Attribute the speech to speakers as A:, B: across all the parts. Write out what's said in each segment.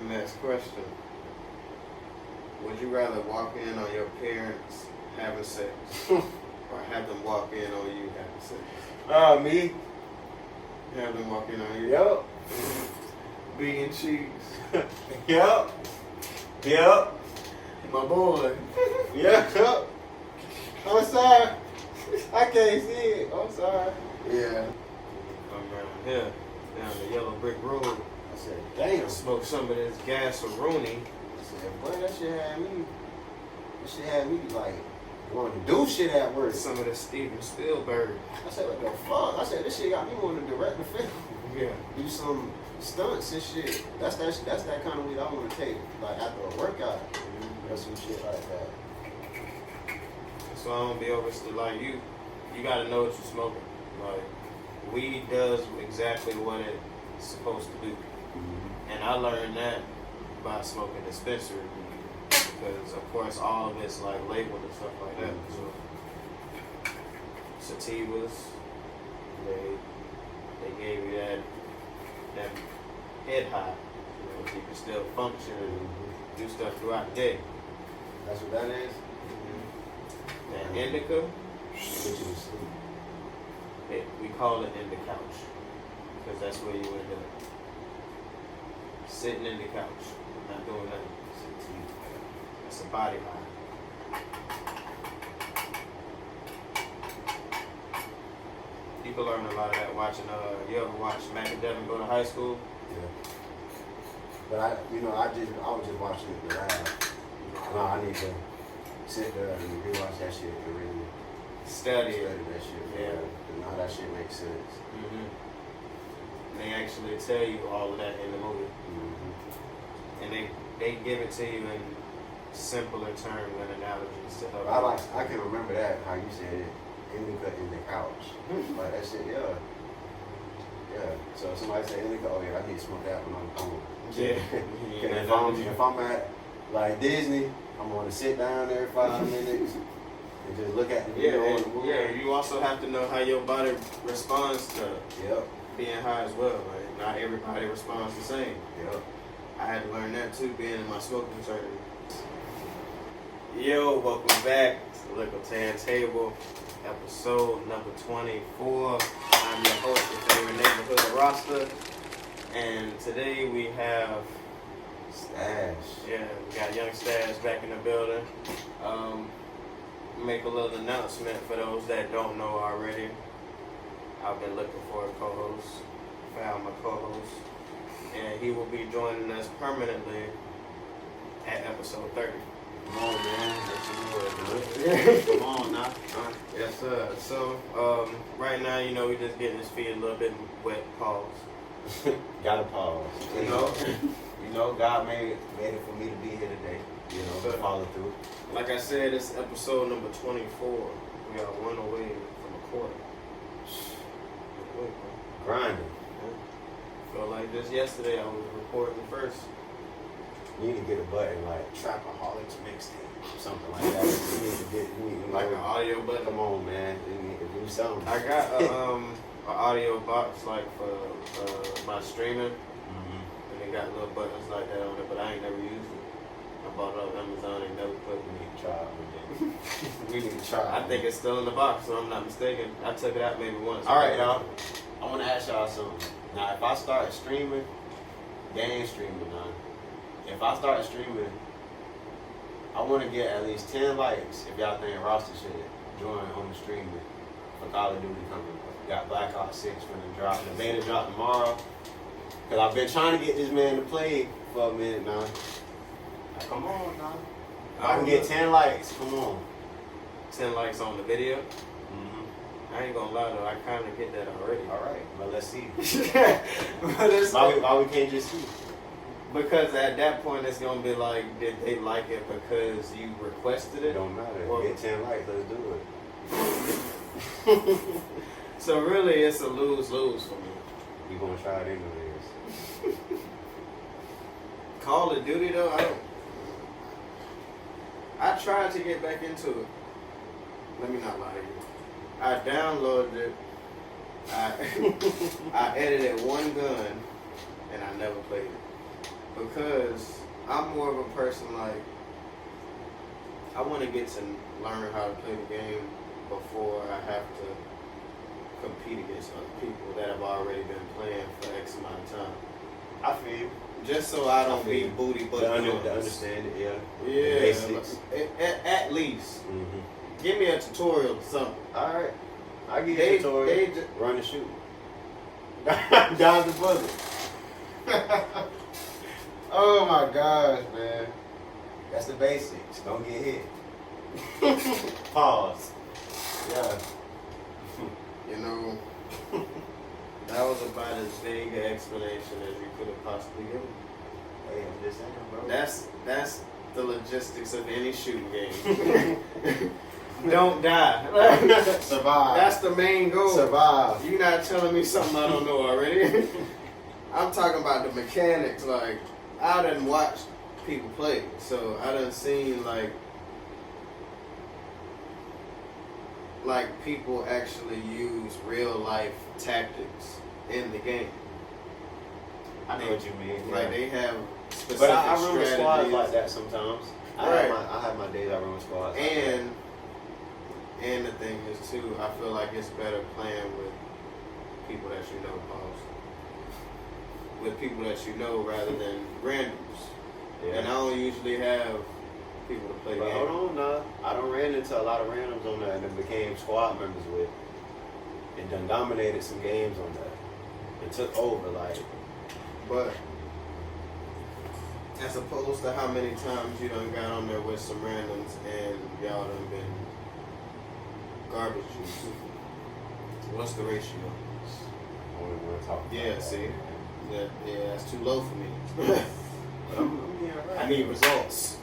A: Next question. Would you rather walk in on your parents having sex or have them walk in on you having sex?
B: Me.
A: Have them walk in on you?
B: Yup.
A: Beef and cheese.
B: Yup. Yup.
A: My boy.
B: Yup. I'm sorry. I can't see it. I'm sorry. Yeah.
A: Come around here, down the yellow brick road.
B: I said, damn.
A: Smoke some of this gas or Rooney.
B: I said, boy, that shit had me like wanting to do shit at work.
A: Some of this Steven Spielberg.
B: I said, what the fuck? I said, this shit got me wanting to direct the film.
A: Yeah.
B: Do some stunts and shit. That's that kind of weed I want to take. Like after a workout. Or some shit like that.
A: So I don't be overstood like you. You gotta know what you're smoking. Like weed does exactly what it's supposed to do.
B: Mm-hmm.
A: And I learned that by smoking dispensary weed. Because of course all of it's like labeled and stuff like that. So sativas, they gave you that head high. You know, so you can still function and do stuff throughout the day.
B: That's what that is?
A: That indica,
B: Put you to sleep.
A: we call it in the couch. Because that's where you end up. Sitting in the couch, not doing nothing. That's a body high. People learn a lot of that watching, you ever watch Mac and Devin go to high school?
B: Yeah. But I was just watching it live. No, I need to sit there and rewatch that shit and really
A: Study
B: that shit.
A: Yeah.
B: And all that shit makes sense.
A: Mm-hmm. They actually tell you all of that in the movie.
B: Mm-hmm.
A: And they give it to you in simpler terms and analogies to help.
B: I can remember that, how you said it, indica in the couch. Like that shit, yeah. Yeah. So if somebody say indica, oh yeah, I need to smoke that when I'm home.
A: Yeah.
B: If I'm at like Disney, I'm gonna sit down every 5 minutes and just look at the video on the movie.
A: Yeah, you also have to know how your body responds to being high as well. Like not everybody responds the same.
B: Yep.
A: I had to learn that too, being in my smoking fraternity. Yo, welcome back to the Likkle Tan Table, episode number 24. I'm your host, your favorite neighborhood roster, and today we have
B: Stache.
A: Yeah, we got young Stache back in the building. Make a little announcement for those that don't know already. I've been looking for a co-host. Found my co-host. And he will be joining us permanently at episode 30.
B: Come on, man. Come on, now.
A: Yes, sir. So, right now, we just getting his feet a little bit wet. Pause.
B: Gotta pause. You know, God made it for me to be here today. To follow through.
A: Like I said, it's episode number 24. We are one away from a quarter.
B: Grinding.
A: Felt like just yesterday I was recording the first.
B: You need to get a button like Trapaholics Mixtape, something like that. You need
A: like an audio button.
B: Come on, man. You need to do something.
A: I got an audio box like for my streaming, and they got little buttons like that on it, but I ain't never used it. I bought it off Amazon and never put it.
B: We need to try it. We need to try it.
A: I think it's still in the box, so I'm not mistaken. I took it out maybe once.
B: All right, y'all. I want to ask y'all something. Now, if I start streaming, game streaming now. If I start streaming, I want to get at least 10 likes if y'all think roster should join on the streaming for Call of Duty coming up. Got Black Ops 6 finna drop. The beta drop tomorrow. Because I've been trying to get this man to play for a minute now. Come on now. I can get 10 likes. Come on.
A: 10 likes on the video?
B: Mm-hmm.
A: I ain't gonna lie though, I kind of get that already.
B: All right, but let's see.
A: But it's
B: why we can't just see?
A: Because at that point it's gonna be like, did they like it because you requested it?
B: It don't matter.
A: Or,
B: get 10 likes, let's do it.
A: So really it's a lose-lose for me.
B: We gonna try it anyways.
A: Call of Duty though, I tried to get back into it. Let me not lie to you. I downloaded it. I edited one gun, and I never played it. Because I'm more of a person like, I want to get to learn how to play the game before I have to compete against other people that have already been playing for X amount of time.
B: I feel you.
A: Just so I don't
B: feel
A: be
B: you.
A: booty butt
B: To
A: guns.
B: understand it, yeah. The
A: Yeah,
B: basics.
A: at least.
B: Mm-hmm.
A: Give me a tutorial or something.
B: All right. I'll give you a tutorial.
A: They just,
B: Run and shoot. Dodge the buzzer. Oh my gosh, man. That's the basics. Don't get hit. Pause. Yeah.
A: you know, that was about as vague an explanation as you could have possibly given.
B: Hey, I'm just saying, bro.
A: That's the logistics of any shooting game. Don't die.
B: Survive.
A: That's the main goal.
B: Survive.
A: You're not telling me something I don't know already. I'm talking about the mechanics. Like, I done watched people play, so I done seen like people actually use real life tactics in the game.
B: I know what you mean.
A: Like
B: Yeah.
A: they have specific
B: But I run with squads
A: strategies.
B: like that sometimes. I have my days I run with squads. Like that.
A: And the thing is too, I feel like it's better playing with people that you know, pause. With people that you know rather than randoms.
B: Yeah.
A: And I don't usually have people to play
B: But
A: games.
B: hold on, nah. I done ran into a lot of randoms on that and then became squad members with. And done dominated some games on that. And took over, like.
A: But as opposed to how many times you done got on there with some randoms and y'all done been garbage juice. What's the ratio?
B: I don't even want to talk about
A: Yeah,
B: that.
A: see? Yeah, that's too low for me.
B: But I'm getting right.
A: I need results.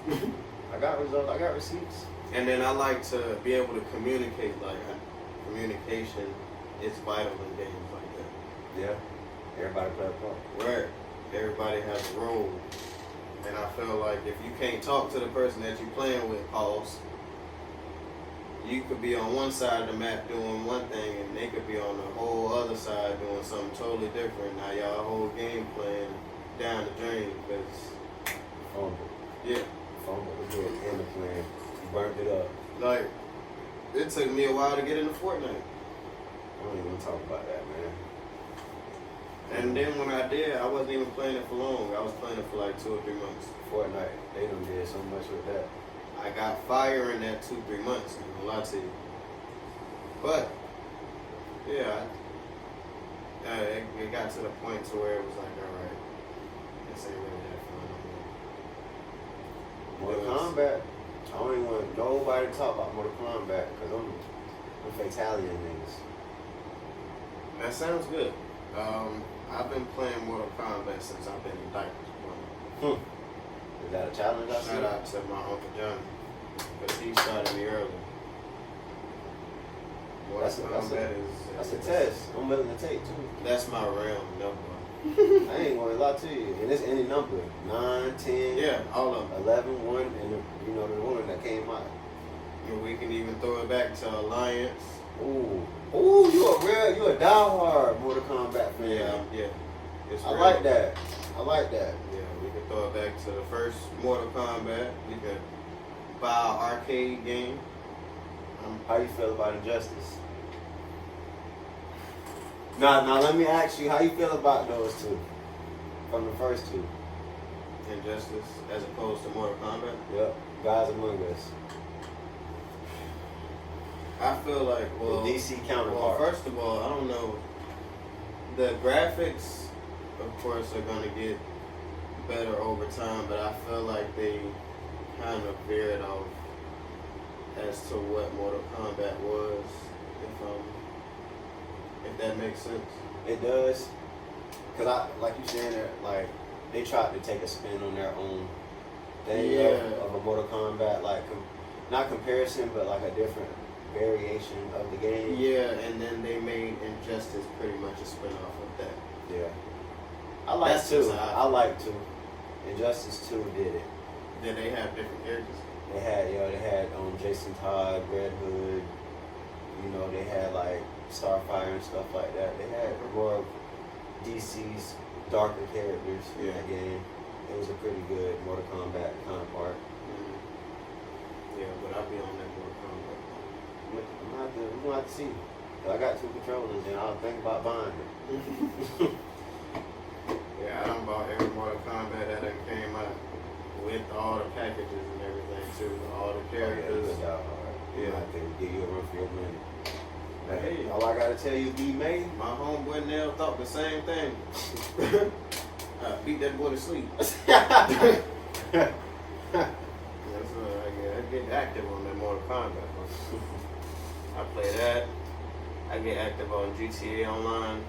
B: I got results. I got receipts.
A: And then I like to be able to communicate. Like, communication is vital in games like that.
B: Yeah. Everybody play a part.
A: Where everybody has a role. And I feel like if you can't talk to the person that you're playing with, pause, you could be on one side of the map doing one thing and they could be on the whole other side doing something totally different. Now y'all whole game playing down the drain because,
B: Fumble.
A: yeah.
B: Fumble. We did in the plan. You burnt it up.
A: Like, it took me a while to get into Fortnite.
B: I don't even want to talk about that, man.
A: And then when I did, I wasn't even playing it for long. I was playing it for like 2 or 3 months.
B: Fortnite, they done did so much with that.
A: I got fire in that 2-3 months, I'm gonna lie to you. But, yeah, it got to the point to where it was like, alright, this ain't really that fun no more.
B: Mortal Kombat, I don't even want nobody to talk about Mortal Kombat because I'm fatality niggas.
A: That sounds good. I've been playing Mortal Kombat since I've been in diapers.
B: Is that a challenge I see?
A: Shout out to my Uncle Johnny, because he started me early. Mortal Kombat
B: That's a test. I'm willing to take too.
A: That's my realm, no boy.
B: I ain't gonna lie to you. And it's any number. 9, 10,
A: Yeah, all of them.
B: 11, 1, and the one that came out.
A: And we can even throw it back to Alliance.
B: Ooh, you a diehard Mortal Kombat fan.
A: Yeah. It's
B: I
A: real.
B: like that.
A: Yeah, we can throw it back to the first Mortal Kombat. We could buy an arcade game.
B: How you feel about Injustice? Now let me ask you, how you feel about those two? From the first two?
A: Injustice as opposed to Mortal Kombat.
B: Yep. Guys Among Us.
A: I feel like, well,
B: The DC
A: well,
B: counterpart.
A: first of all, I don't know. The graphics, of course, are going to get better over time, but I feel like they kind of veered off as to what Mortal Kombat was, if that makes sense.
B: It does. Cause like you saying that, like they tried to take a spin on their own thing of a Mortal Kombat, like not comparison, but like a different variation of the game.
A: Yeah, and then they made Injustice pretty much a spin-off of that.
B: Yeah. I like
A: That's
B: two.
A: just how I
B: I like two. Injustice 2 did it.
A: Then they have different characters.
B: They had Jason Todd, Red Hood. You know, they had like Starfire and stuff like that. They had more of DC's darker characters in that game. it was a pretty good Mortal Kombat counterpart.
A: Yeah, but I'll be on that Mortal Kombat.
B: We're gonna have to see. I got 2 controllers and I'll think about buying it.
A: Yeah, I done bought every Mortal Kombat that done came out with all the packages and everything too, all the characters.
B: Yeah, I think give you a run for your money.
A: Hey.
B: All I gotta tell you, be made.
A: My homeboy Nell thought the same thing. Beat that boy to sleep. That's I get active on that Mortal Kombat. I play that. I get active on GTA Online.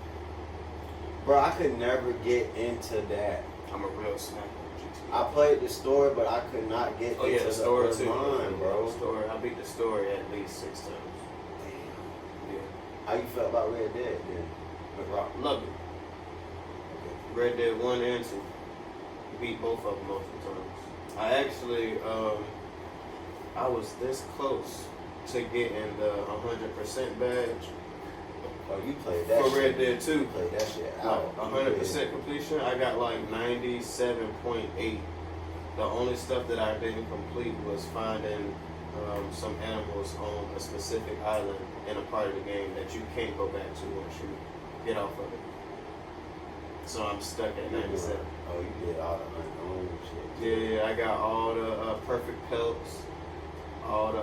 B: Bro, I could never get into that.
A: I'm a real snacker on GTA.
B: I played the story, but I could not get into
A: the story
B: the
A: too.
B: online, bro.
A: Story. I beat the story at least 6 times.
B: Damn.
A: Yeah.
B: How you felt about Red Dead then? With Rock?
A: Loved it. Red Dead 1 and 2. Beat both of them multiple times. I actually, I was this close to getting the 100% badge.
B: Oh, you played that
A: for
B: shit.
A: Red Dead 2.
B: You played that shit out.
A: 100% completion. I got like 97.8. The only stuff that I didn't complete was finding some animals on a specific island in a part of the game that you can't go back to once you get off of it. So I'm stuck at 97.
B: Oh, you did all the unknown shit.
A: Yeah, I got all the perfect pelts, all the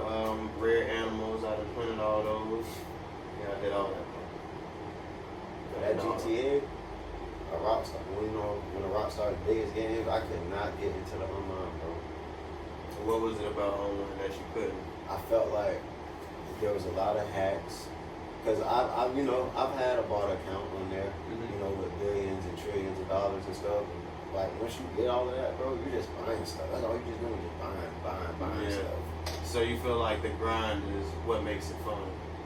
A: rare animals. I done hunted all those. Yeah, I did all that.
B: That GTA, a Rockstar. When a Rockstar's biggest games, I could not get into the online, bro.
A: What was it about online that you couldn't?
B: I felt like there was a lot of hacks. Cause I've had a bought account on there, with billions and trillions of dollars and stuff. And like once you get all of that, bro, you're just buying stuff. That's all you're just doing, just buying stuff.
A: So you feel like the grind is what makes it fun,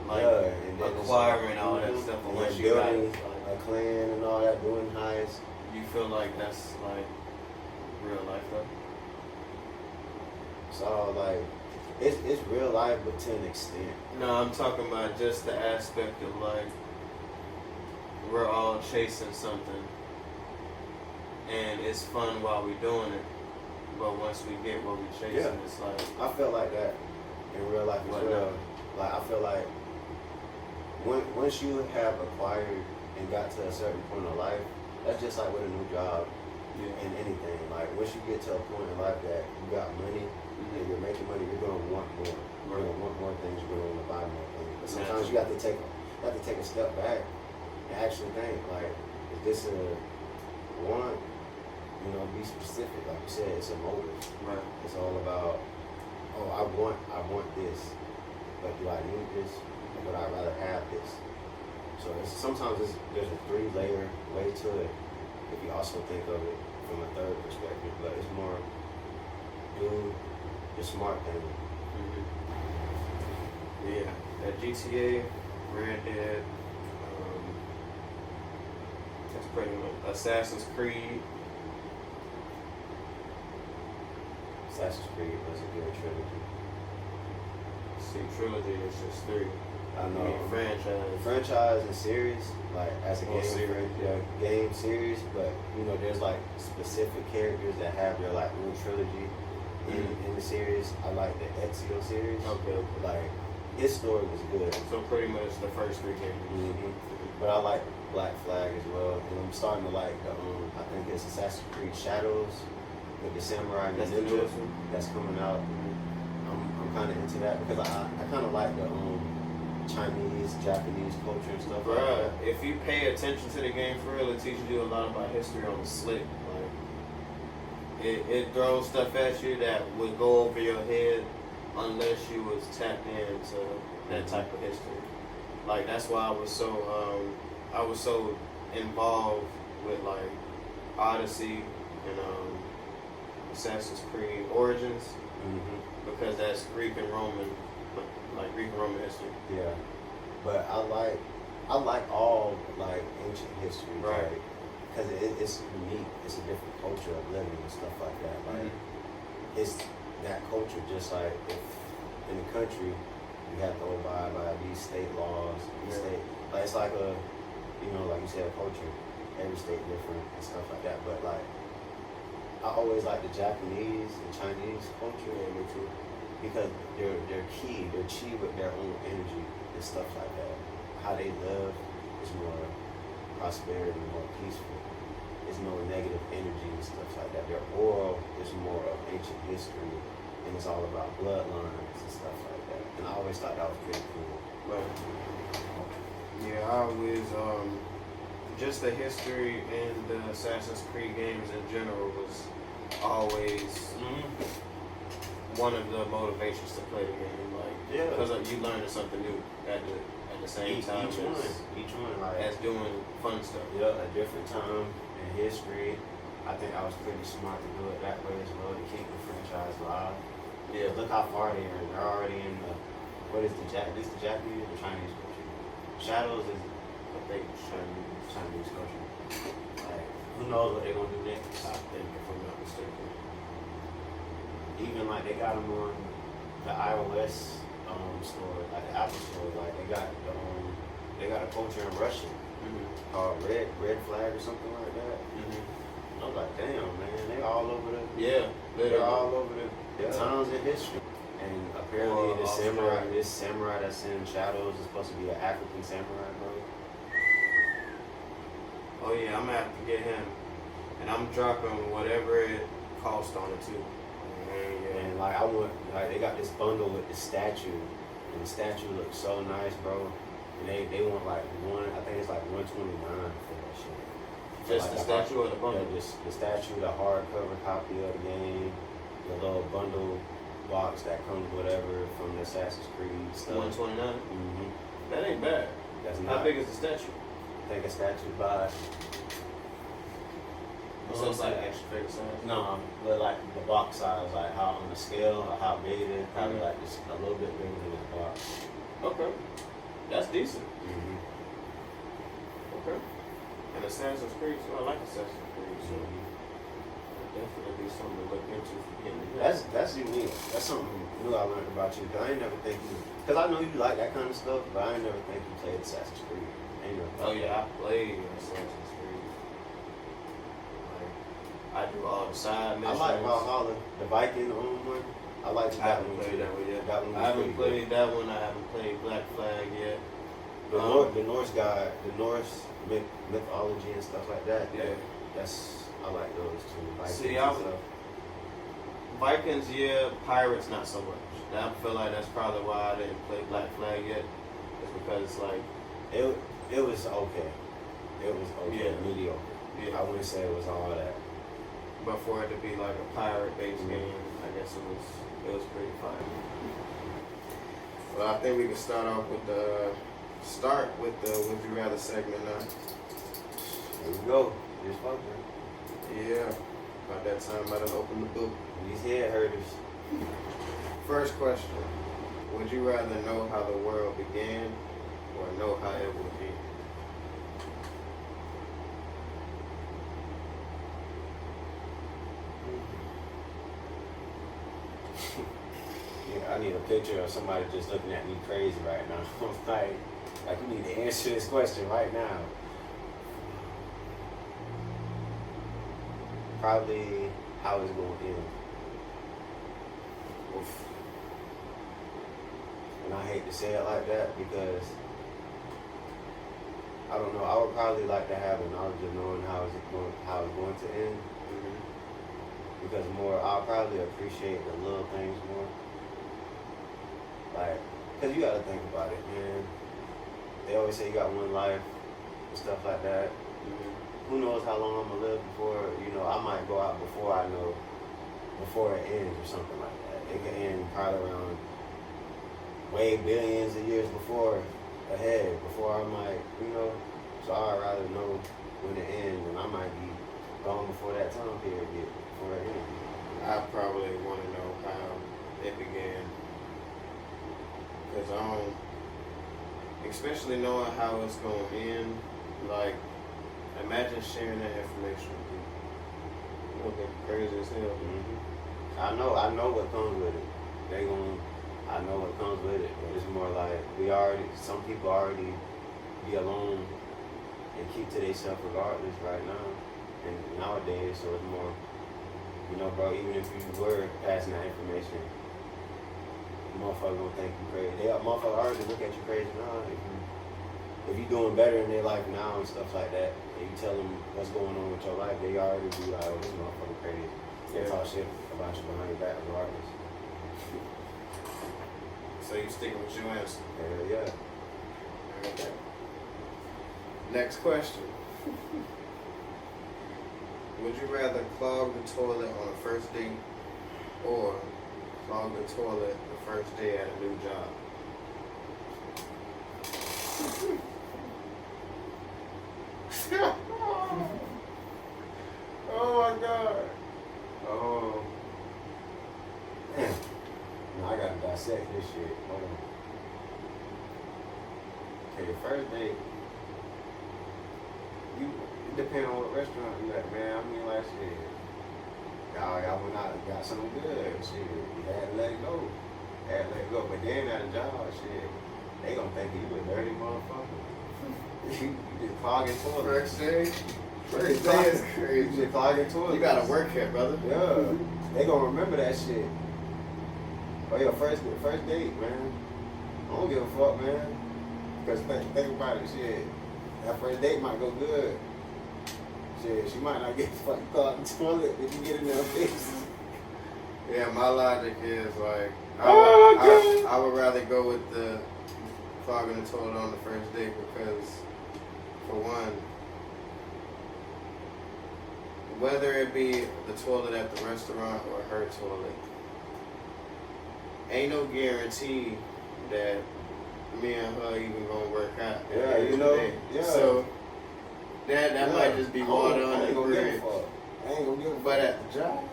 A: like
B: and then
A: acquiring all that stuff. And once you got it,
B: a clan and all that, doing heists.
A: You feel like that's like real life though.
B: So like, it's real life, but to an extent.
A: No, I'm talking about just the aspect of like we're all chasing something, and it's fun while we're doing it. But once we get what we're chasing, it's like
B: I felt like that in real life as well. Like I feel like once you have acquired and got to a certain point of life, that's just like with a new job and anything. Like once you get to a point in life that you got money and you're making money, you're gonna want more. You're gonna want more things. You're gonna want to buy more things. But sometimes you have to take a step back and actually think like, is this a want? Be specific. Like you said, it's a motive.
A: right.
B: It's all about, I want this, but do I need this? Or would I rather have this? So sometimes there's a 3-layer way to it. If you also think of it from a third perspective, but it's more do the smart thing.
A: Yeah, that GTA, Red Dead, that's pretty much Assassin's Creed.
B: Assassin's Creed was a good trilogy.
A: See, trilogy is just 3.
B: I know.
A: I mean, franchise.
B: Franchise and series, like as a
A: Well,
B: game
A: series,
B: game series, but there's like specific characters that have their like own trilogy in the series. I like the Ezio series.
A: Okay.
B: Like his story was good.
A: So pretty much the first 3 games.
B: But I like Black Flag as well, and I'm starting to like the I think it's Assassin's Creed Shadows with the samurai and
A: That's
B: the
A: the
B: ninja
A: newest one?
B: that's coming out. I'm kind of into that because I kind of like the Chinese, Japanese culture and stuff like that.
A: If you pay attention to the game for real, it teaches you a lot about history on the slick. Like it throws stuff at you that would go over your head unless you was tapped into that type of history. Like that's why I was so involved with like Odyssey and Assassin's Creed Origins because that's Greek and Roman history.
B: Yeah, but I like all like ancient history,
A: right?
B: Because it's unique. It's a different culture of living and stuff like that. Like it's that culture, just like if in the country you have to abide by these state laws, like it's like a like you said, a culture. Every state different and stuff like that. But like I always like the Japanese and Chinese culture.
A: Yeah, me too.
B: Because they're chi with their own energy and stuff like that. How they live is more prosperity, more peaceful. There's no negative energy and stuff like that. Their oral is more of ancient history, and it's all about bloodlines and stuff like that. And I always thought that was pretty cool.
A: But yeah, I always just the history in the Assassin's Creed games in general was always one of the motivations to play the game. Like,
B: Yeah.
A: because you learning something new at the same time
B: Each one, like
A: as doing fun stuff.
B: yeah, a different time in history. I think I was pretty smart to do it that way as well to keep the franchise alive.
A: Yeah,
B: Look how far they are. They're already in the this the Japanese or the Chinese culture? Shadows is
A: I think
B: Chinese culture. Like, who knows what they're gonna do next?
A: I think if I'm not mistaken.
B: Even like they got them on the iOS store, like the Apple store. Like they got a culture in Russian called Red Flag or something like that. I was like, damn man, they all over the
A: Yeah,
B: they're all over the times in history. And apparently this samurai that's in Shadows is supposed to be an African samurai, bro.
A: Oh yeah, I'm gonna have to get him, and I'm dropping whatever it costs on it too.
B: And like they got this bundle with the statue, and the statue looks so nice, bro. And they want like I think it's like $129 for that shit.
A: Just
B: like
A: the statue or the bundle?
B: Yeah, just the statue, the hardcover copy of the game, the little bundle box that comes whatever from the Assassin's Creed stuff.
A: $129.
B: Mm-hmm.
A: That ain't bad.
B: That's
A: How
B: not.
A: big is the statue?
B: I think a statue by.
A: So it's like extra figure size.
B: No, but like the box size, like how on the scale, or how big it is, probably like just a little bit bigger than this box.
A: Okay, that's decent.
B: Mm-hmm.
A: Okay. And Assassin's Creed, so I like Assassin's Creed, so definitely be something to look into for getting it.
B: That's unique. That's something new I learned about you. Cause I ain't never think you. Cause I know you like that kind of stuff, but I ain't never think you played Assassin's Creed. I ain't never.
A: Oh yeah, I played Assassin's Creed. Like, I do all the side
B: I
A: missions.
B: like Valhalla, the Viking one. I like
A: I haven't played that one yet.
B: That one was
A: I haven't
B: pretty
A: played that one. I haven't played Black Flag yet.
B: good. The Norse guy, the Norse mythology and stuff like that.
A: Yeah.
B: I like those too. Vikings
A: See,
B: and stuff.
A: Vikings, yeah. Pirates, not so much. I feel like that's probably why I didn't play Black Flag yet. It's because it's like
B: It was okay. It was okay.
A: Yeah.
B: Mediocre.
A: Yeah.
B: I wouldn't say it was all that.
A: But for it to be like a pirate-based game, I guess it was pretty fun. Well, I think we can start with the Would You Rather segment now.
B: Here we go. Just fucking.
A: Yeah, about that time I done opened the book.
B: These head hurters.
A: First question: Would you rather know how the world began or know how it will end?
B: Yeah, I need a picture of somebody just looking at me crazy right now. I'm like you need to answer this question right now. Probably how it's going to end. Oof. And I hate to say it like that because I don't know. I would probably like to have the knowledge of knowing how it's going to end. Because I'll probably appreciate the little things more. Like, cause you gotta think about it, man. They always say you got one life and stuff like that. Who knows how long I'm gonna live before, I might go out before it ends or something like that. It can end probably around way billions of years before I might, so I'd rather know when it ends, and I might be gone before that time period before it ends.
A: I probably want to know how it began. Because I don't, especially knowing how it's going to end, like, imagine sharing that information with people. It would be crazy as hell.
B: I know what comes with it. I know what comes with it, but it's more like some people already be alone and keep to themselves regardless right now. And nowadays, so it's more, You know, bro, even if you were passing that information, motherfucker gonna think you crazy. Motherfucker already look at you crazy now. If you doing better in their life now and stuff like that, and you tell them what's going on with your life, they already be like, oh, this motherfucker crazy. They talk shit about you behind your back regardless.
A: So you sticking with your answer?
B: Hell yeah.
A: Okay. Next question. Would you rather clog the toilet on a first date or clog the toilet the first day at a new job?
B: Oh my god. Oh. Man. No, I gotta dissect this shit. Hold on. Okay, first date. It depends on what restaurant you at, man. I mean, like, shit. Y'all went out and got something good. Shit. You had to let it go. But then at a job, shit, they gonna think you a dirty motherfucker. You just clogging toilets.
A: First day is crazy.
B: You just clogging toilets.
A: You gotta work here, brother.
B: Yeah. They gonna remember that shit. Oh, your first date, man. I don't give a fuck, man. Because think about it, shit. That first date might go good. Shit, she might not get fucking caught in the toilet if you get in there fixed.
A: Yeah, my logic is like, I would rather go with the clogging the toilet on the first date because, for one, whether it be the toilet at the restaurant or her toilet, ain't no guarantee that me and her even gonna work out.
B: Yeah, you know. Yeah.
A: So that might just be water on the bridge.
B: I ain't gonna give a fuck.
A: But at the job,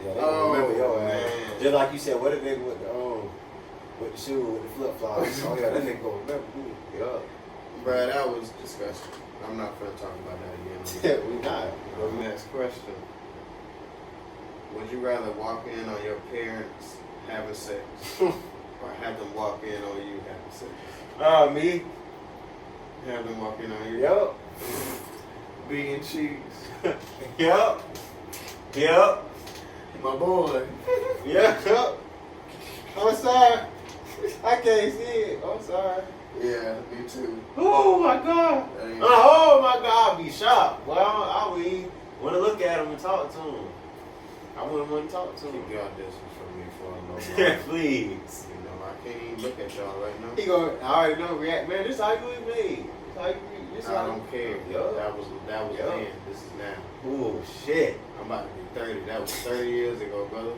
B: yeah, they gonna remember your ass.
A: man.
B: Just like you said, what if they with the shoe with the flip flops? Oh yeah, that nigga gonna remember me. Yeah.
A: Bruh, that was disgusting. I'm not gonna talk about that again.
B: We not.
A: Next question. Would you rather walk in on your parents having sex or have them walk in on you having sex?
B: Me?
A: Have them walk in on you?
B: Yup.
A: Beef and cheese.
B: Yup.
A: My boy.
B: Yup. I'm sorry. I can't see it. I'm sorry.
A: Yeah, me too.
B: Oh my god. Oh my god, I'll be shocked. Well, I would want to look at him and talk to him. I wouldn't want to talk to him.
A: Keep y'all distance from me for a moment.
B: Please.
A: You know, I can't even look at y'all right now.
B: He go, I already know, react, man, this how you was made. This how you this
A: I
B: how
A: don't care.
B: Yup.
A: That was
B: Yup.
A: then. This is now.
B: Oh, shit.
A: I'm about to be 30. That was 30 years ago, brother.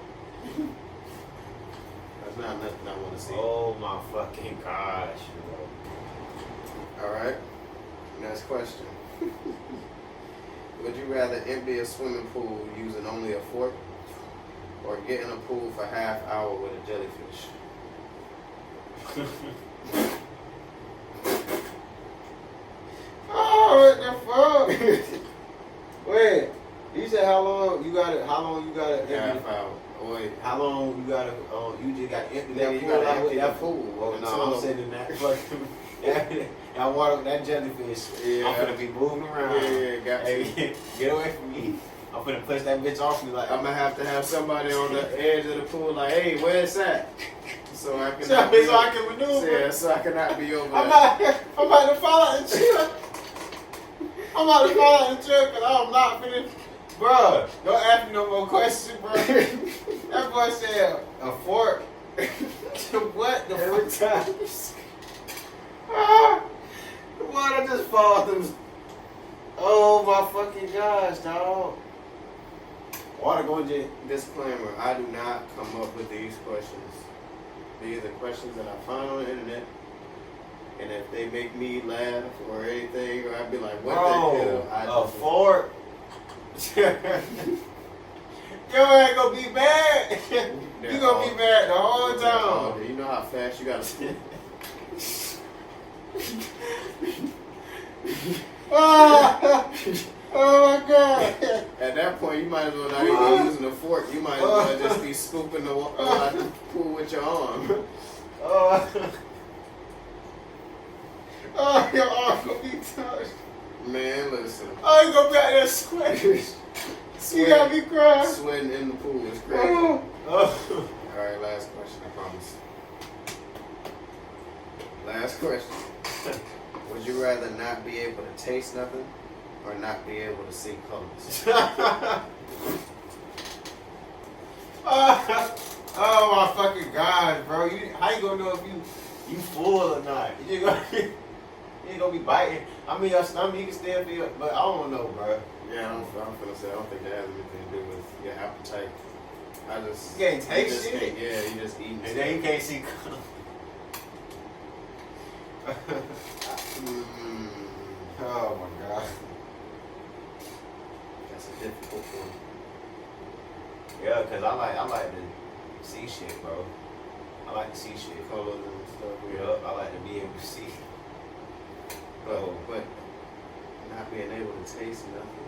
A: That's not nothing I want to see.
B: Oh, my fucking gosh.
A: All right. Next question. Would you rather empty a swimming pool using only a fork or get in a pool for half hour with a jellyfish?
B: Oh, what the fuck? Wait, you said how long you got it? How long you got it?
A: Half hour. Wait.
B: How long you got to? You just got to empty that
A: Nigga,
B: pool.
A: you gotta
B: out
A: empty
B: with
A: that
B: that
A: pool.
B: Oh no, I'm sending that fucking that water with that jellyfish.
A: Yeah.
B: I'm gonna be moving around.
A: Yeah, got to.
B: Hey, get away from me. I'm gonna push that bitch off me like
A: I'm gonna have somebody on the edge of the pool like, hey, where's that? So I can
B: so I can maneuver.
A: Yeah, so I cannot be over
B: I'm
A: there.
B: about to fall out the chair. I'm about to fall out the chair because I'm not finished. Bruh, don't ask me no more questions, bro. That boy said a fork. What the
A: Every
B: fuck?
A: time.
B: The water just falls through. Oh my fucking gosh, dog. Water going to
A: Disclaimer, I do not come up with these questions. These are questions that I find on the internet. And if they make me laugh or anything, or I'd be like, what the hell?
B: A fork? Your ass gonna be mad. You gonna be mad the whole time.
A: You know how fast you gotta spin?
B: Oh my god.
A: At that point, you might as well not even using a fork. You might as well just be scooping the water out the pool with your arm.
B: Oh, your arm gonna be touched.
A: Man, listen.
B: Oh, you gonna be out there sweating. You got me crying.
A: Sweating in the pool is crazy.
B: Oh.
A: Alright, last question, I promise. Last question. Would you rather not be able to taste nothing or not be able to see colors?
B: Oh my fucking god, bro! How you gonna know if you full or not? You ain't gonna be biting. I mean, your stomach you can still feel, but I don't know, bro.
A: Yeah, I'm gonna say I don't think that has anything to do with your appetite. I just
B: You can't taste
A: just
B: shit.
A: Yeah, you just eat.
B: And then you can't see color. Oh my god.
A: That's a difficult one.
B: Yeah, cause I like to see shit, bro. I like to see shit.
A: Colors and stuff.
B: Yeah, I like to be able to see.
A: But not being able to taste nothing.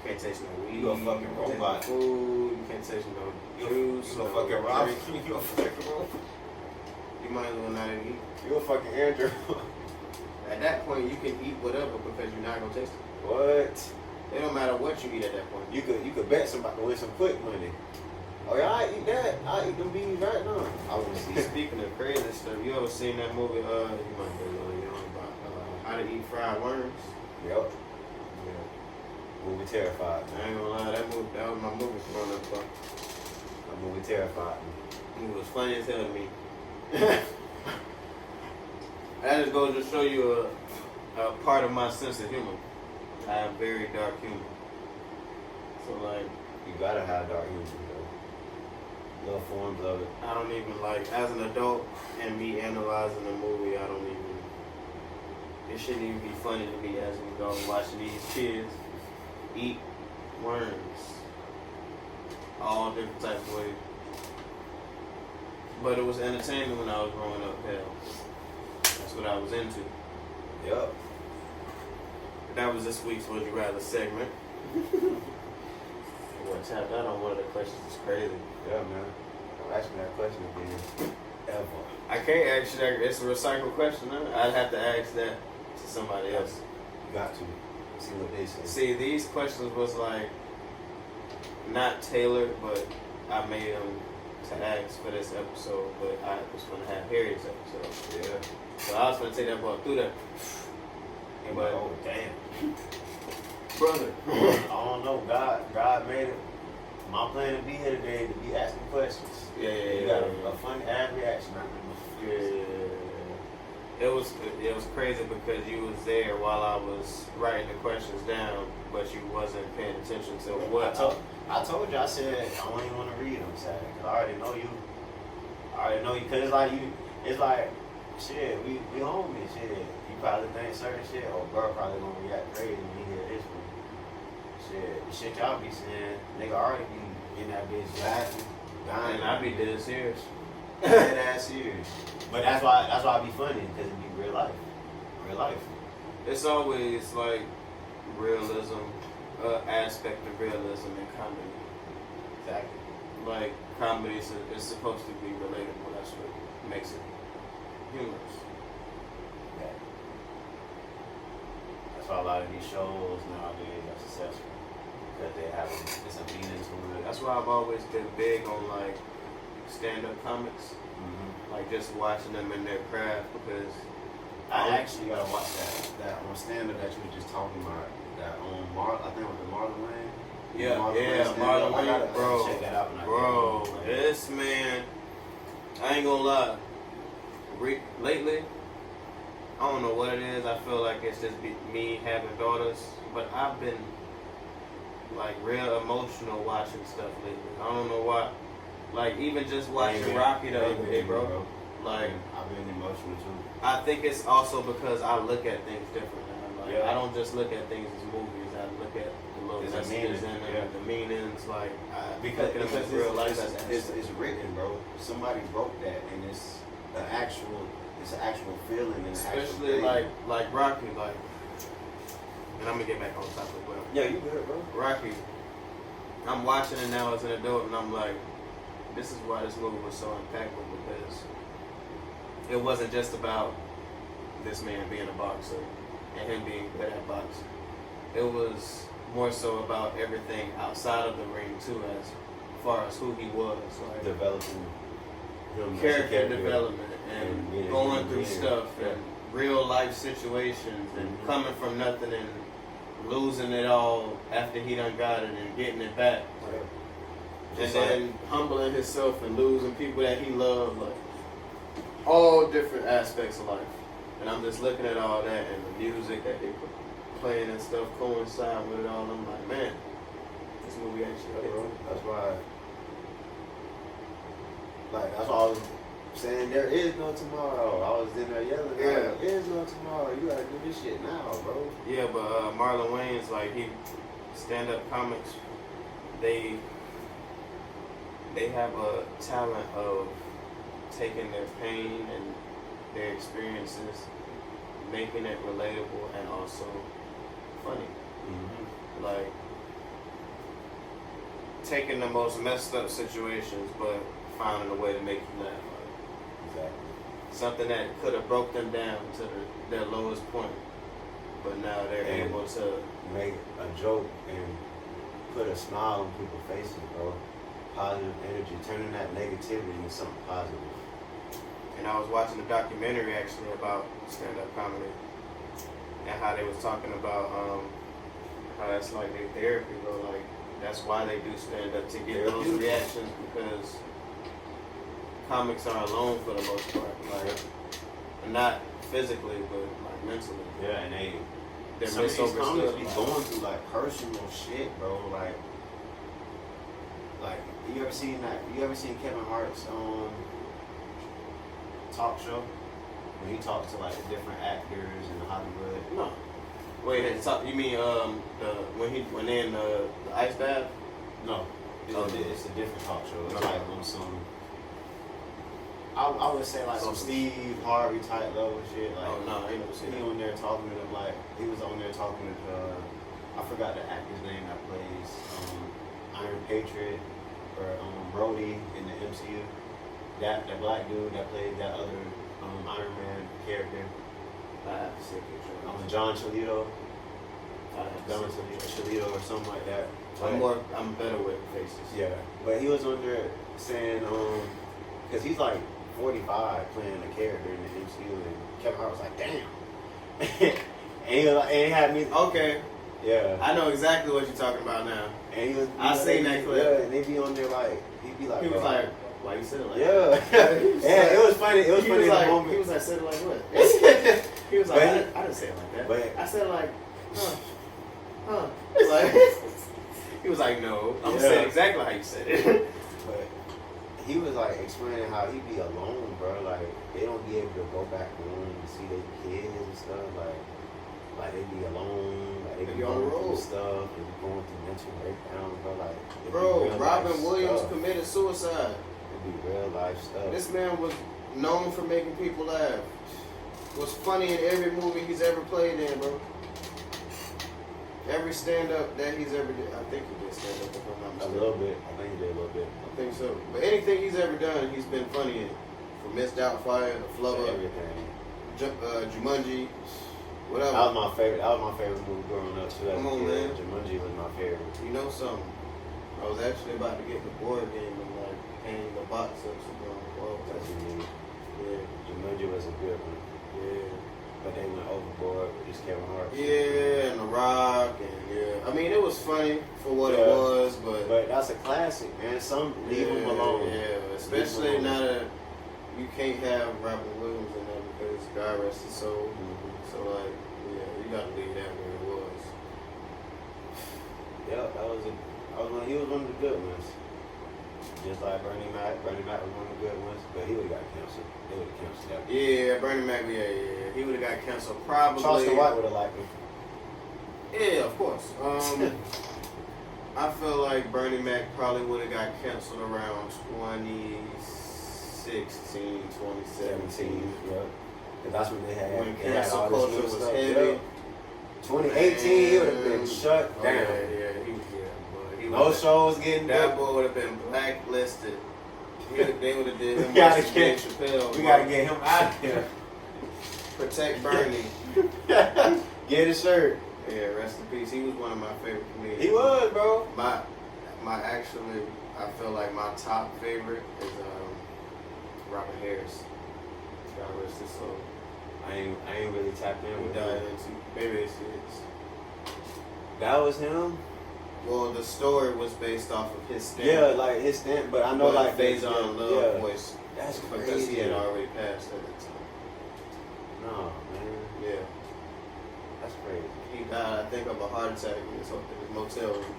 A: You can't taste no weed.
B: You a fucking
A: can't taste
B: robot.
A: no food. You can't taste no juice.
B: You a
A: no
B: fucking robot.
A: drink.
B: You a fucking robot.
A: You might as well not even eat.
B: You a fucking Andrew.
A: At that point, you can eat whatever because you're not gonna taste it.
B: What?
A: It don't matter what you eat at that point.
B: You could bet somebody win some quick money. Oh yeah, I eat that. I eat them beans right now. I want to see.
A: Speaking of crazy stuff, you ever seen that movie? You might be a little young, about How to Eat Fried Worms.
B: Yep.
A: Yeah.
B: Movie terrified.
A: I ain't gonna lie, that was my movie growing up.
B: That movie terrified me.
A: It was funny as hell to me. That just goes to show you a part of my sense of humor. I have very dark humor. So like,
B: You gotta have dark humor, though. Little forms of it.
A: I don't even like, as an adult and me analyzing the movie, I don't even, it shouldn't even be funny to me as an adult watching these kids eat worms. All different types of ways. But it was entertainment when I was growing up, hell. That's what I was into.
B: Yep.
A: That was this week's Would You Rather segment. Boy, tapped out on one of the questions is crazy.
B: Yeah, man. Don't ask me that question again. Ever.
A: I can't ask you that. It's a recycled question, huh? I'd have to ask that to somebody else.
B: You got to. See what they say.
A: See, these questions was like not tailored, but I made them to ask for this episode, but I was going to have Harriet's episode.
B: Yeah.
A: So I was going to take that ball through that.
B: And
A: But,
B: oh, damn.
A: brother.
B: I don't know. God made it. My plan to be here today to be asking questions.
A: Yeah.
B: You got a funny ass reaction out there.
A: Yeah. It was crazy because you was there while I was writing the questions down, but you wasn't paying attention to what.
B: I told you, I said, I don't even want to read them, Saturday, because I already know you. Because it's like, shit, we homies, shit. You probably think certain shit, or girl probably gonna react crazy when you hear this one. Shit, the shit y'all be saying, nigga already be in that bitch laughing, dying.
A: And I be dead serious.
B: Dead ass serious. But that's why I be funny, because it be real life. Real life.
A: It's always like realism, aspect of realism in comedy.
B: Exactly.
A: Like comedy is supposed to be relatable. That's what makes it humorous.
B: Yeah. That's why a lot of these shows nowadays are successful, because they have it's a meaning to it.
A: That's why I've always been big on like stand-up comics, like just watching them in their craft because
B: I actually gotta watch that on stand-up that you were just talking about. That on I think it was the Marlon Wayne.
A: Marlon Wayne, bro.
B: Check that out when I
A: Bro,
B: get home.
A: this man, I ain't gonna lie. Lately, I don't know what it is. I feel like it's just me having daughters, but I've been like real emotional watching stuff lately. I don't know why. Like even just watching Rocky the other day, bro. Like
B: I've been emotional too.
A: I think it's also because I look at things differently. Like,
B: Yeah.
A: I don't just look at things as movies. I look at the little
B: There's a
A: messages in
B: meaning,
A: them, the meanings. Like
B: Because
A: look at them as real life.
B: it's written, bro. Somebody wrote that, and it's an actual feeling, and
A: Especially like Rocky, like. And I'm gonna get back on topic, but
B: yeah, you good, bro.
A: Rocky. I'm watching it now as an adult, and I'm like, this is why this movie was so impactful because it wasn't just about this man being a boxer and him being good at boxing. It was more so about everything outside of the ring too, as far as who he was, like
B: Developing him as a
A: character development and
B: being a
A: going
B: human
A: through
B: being.
A: stuff
B: Yeah.
A: and real life situations and
B: Mhm.
A: coming from nothing and losing it all after he done got it and getting it back. Like, and
B: Just
A: then humbling himself and losing people that he loved, like all different aspects of life. And I'm just looking at all that and the music that they playing and stuff coincide with it all. I'm like, man, this movie actually hit.
B: That's why. Like that's why I was saying there is no tomorrow. I was in there yelling,
A: Yeah.
B: like, there is no tomorrow. You gotta do this shit now, bro.
A: Yeah, but Marlon Wayans, like he stand-up comics, they have a talent of taking their pain and their experiences, making it relatable and also funny.
B: Mm-hmm.
A: Like taking the most messed up situations, but finding a way to make you laugh. Like,
B: Exactly.
A: something that could have broke them down to their lowest point, but now they're
B: And
A: able to.
B: make a joke and put a smile on people's faces, bro. Positive energy, turning that negativity into something positive.
A: And I was watching a documentary actually about stand-up comedy and how they was talking about how that's like their therapy, bro. Like that's why they do stand-up, to get those reactions, because comics are alone for the most part, like not physically but like mentally.
B: Yeah, and
A: They're
B: some of these comics
A: misunderstood.
B: be going through like personal shit, bro. Like you ever seen that? You ever seen Kevin Hart's talk show when he talks to like different actors in Hollywood?
A: No. Wait, you mean when they in the ice bath?
B: No,
A: Oh.
B: it's a different talk show. It's
A: Okay.
B: like on some. I would say like some Steve Harvey type level shit. Like,
A: Oh no, I ain't never seen
B: he
A: it.
B: on there talking to them like he was on there talking to I forgot the actor's name that plays Iron Patriot or Brody in the MCU. That black dude that played that other Iron Man character.
A: I have to see a picture.
B: John Cholito.
A: I have to
B: John
A: see a picture.
B: Cholito or something like that.
A: I'm better with faces.
B: Yeah, but he was on there saying because he's like 45 playing a character in the MCU, and Kevin Hart was like, damn. and he was like, and he had me.
A: Okay,
B: Yeah.
A: I know exactly what you're talking about now.
B: And he was.
A: I seen that clip.
B: Yeah, and they be on there like he'd be like.
A: He was
B: bro,
A: like, why you said it like
B: yeah.
A: that?
B: Yeah, it was funny. It was
A: He
B: funny
A: was
B: in
A: like,
B: the moment.
A: he was like, said it like what? He was like,
B: But
A: I didn't say it like that.
B: but-
A: I said it like, huh. Like, he was like, no, I'm
B: Yeah.
A: saying exactly how you said it.
B: But he was like explaining how he be alone, bro. Like they don't be able to go back home and see their kids and stuff. Like they be alone. Like they
A: They
B: be
A: be on the
B: going through
A: road.
B: stuff. They be going through mental breakdowns, bro. Like it be
A: Bro,
B: real
A: Robin
B: life
A: Williams
B: stuff.
A: committed suicide.
B: It be real life stuff.
A: This man was known for making people laugh. Was funny in every movie he's ever played in, bro. Every stand-up that he's ever did. I think he did stand-up, if I'm not
B: A
A: mistaken.
B: little bit. I think he did a little bit.
A: I think so. But anything he's ever done, he's been funny in. From Miss Doubtfire, The Flubber,
B: Everything.
A: Jumanji, whatever.
B: That was my favorite. That was my favorite movie growing up too. As
A: Come
B: a
A: on,
B: kid.
A: man.
B: Jumanji was my favorite.
A: You know something? I was actually about to get the board game and like hang the box up so well,
B: That's unique.
A: yeah,
B: Jumanji was a good one.
A: yeah.
B: But they went overboard with just Kevin Hart.
A: Yeah, and The Rock, and yeah. I mean, it was funny for what it
B: Yeah.
A: was, but
B: that's a classic, man. Some leave them alone.
A: Yeah, especially now that you can't have Robin Williams in there because God rest his soul.
B: Mhm.
A: So like, yeah, you gotta leave that where it was.
B: Yeah, he was one of the good ones. Just like Bernie Mac. Bernie Mac was one of the good ones, but he would have got canceled. They would have canceled that.
A: Yeah, Bernie Mac, yeah. He would have got canceled probably.
B: Charleston White would have liked him.
A: Yeah, of course. I feel like Bernie Mac probably would have got canceled around 2016, 2017.
B: Yeah. Cause that's when they had.
A: When
B: they had
A: cancel
B: all this
A: culture
B: new
A: was
B: stuff.
A: heavy.
B: Yeah. 2018, he would have been
A: Man.
B: shut
A: Oh,
B: down.
A: yeah, he
B: No
A: would've-
B: shows getting
A: That
B: booked.
A: boy would have been blacklisted. They would have did him
B: We gotta
A: like
B: get-
A: Dave Chappelle.
B: We
A: bro.
B: gotta get him out of here.
A: Protect Bernie.
B: Get his shirt.
A: Yeah, rest in peace. He was one of my favorite comedians.
B: He was, bro.
A: My actually, I feel like my top favorite is Robert Harris. God rest his soul.
B: I ain't really tapped in
A: He
B: with
A: died
B: him.
A: into Baby Six.
B: That was him?
A: Well, the story was based off of his stand.
B: Yeah, like his stand, but I know like
A: Phase on Love
B: yeah.
A: voice.
B: That's
A: Because
B: crazy.
A: he had already passed at that time.
B: No, man.
A: Yeah.
B: That's crazy.
A: He died, I think, of a heart attack in his motel room.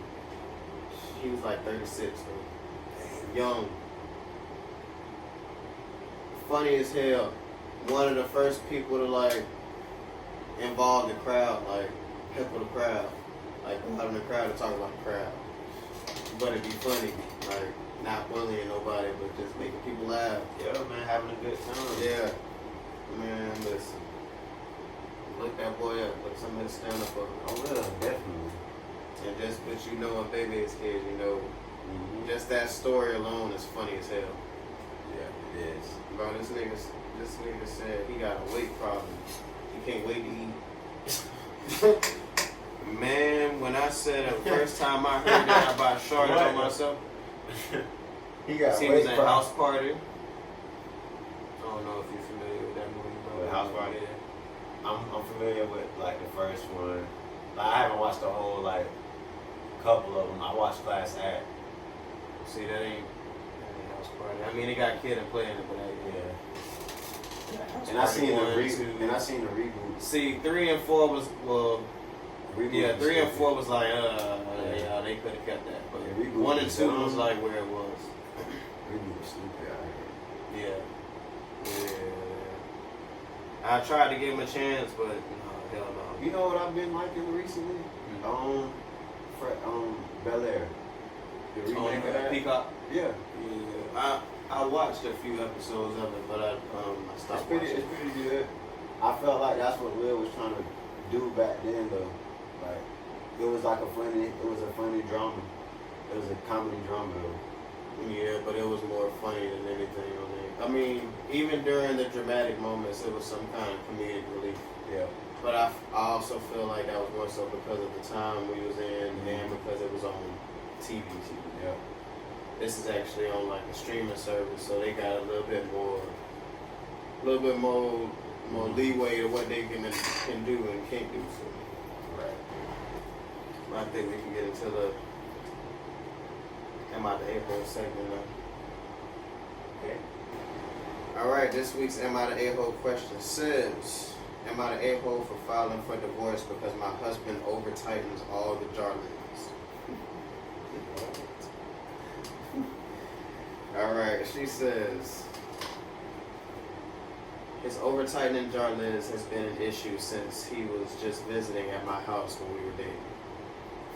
A: He was like 36, so young. Funny as hell. One of the first people to like involve the crowd, like heckle the crowd, like go out in the crowd to talk about the crowd. But it'd be funny, like not bullying nobody, but just making people laugh.
B: Yeah, man, having a good time.
A: Yeah, man, listen. Look that boy up, look somebody stand up for him.
B: Oh, yeah, definitely.
A: And just what you know of Baby is kid, you know,
B: Mm-hmm.
A: just that story alone is funny as hell.
B: Yeah, it is.
A: Bro, this nigga said he got a weight problem. He can't wait to eat. Man, when I said the first time I heard that, I about shorted on myself.
B: He got
A: See,
B: a
A: it was
B: weight
A: a
B: problem.
A: House Party. I don't know if you're familiar with that movie, bro.
B: With House Party? I'm familiar with like the first one. Like I haven't watched the whole like couple of them. I watched Class Act.
A: See, that ain't House Party. I mean, it got Kid and Play in it, but
B: And I seen the reboot. And I seen the reboot.
A: See, 3 and 4 was
B: Reboot
A: yeah,
B: was
A: 3 and
B: stupid.
A: 4 was like yeah, they could have kept that, but
B: Yeah, reboot
A: 1 and
B: was
A: 2
B: dumb.
A: was like where it was.
B: Reboot was stupid. I heard.
A: Yeah. I tried to give him a chance, but no, hell no.
B: You know what I've been liking recently? Bel Air. The remake of that.
A: Peacock.
B: Yeah.
A: Yeah, I watched a few episodes of it, but I stopped watching.
B: It's pretty good. I felt like that's what Will was trying to do back then though. Like it was a funny drama. It was a comedy drama though.
A: Yeah, but it was more funny than anything on there. I mean, even during the dramatic moments, it was some kind of comedic relief.
B: Yeah.
A: But I also feel like that was more so because of the time we was in and because it was on TV.
B: Yeah.
A: This is actually on like a streaming service, so they got a little bit more leeway to what they can do and can't do. So.
B: Right.
A: But I think we can get into the Am I the A-hole segment now.
B: Okay.
A: All right, this week's Am I the A-hole question says, am I the A-hole for filing for divorce because my husband over-tightens all the jar lids? All right, she says, his over-tightening jar lids has been an issue since he was just visiting at my house when we were dating.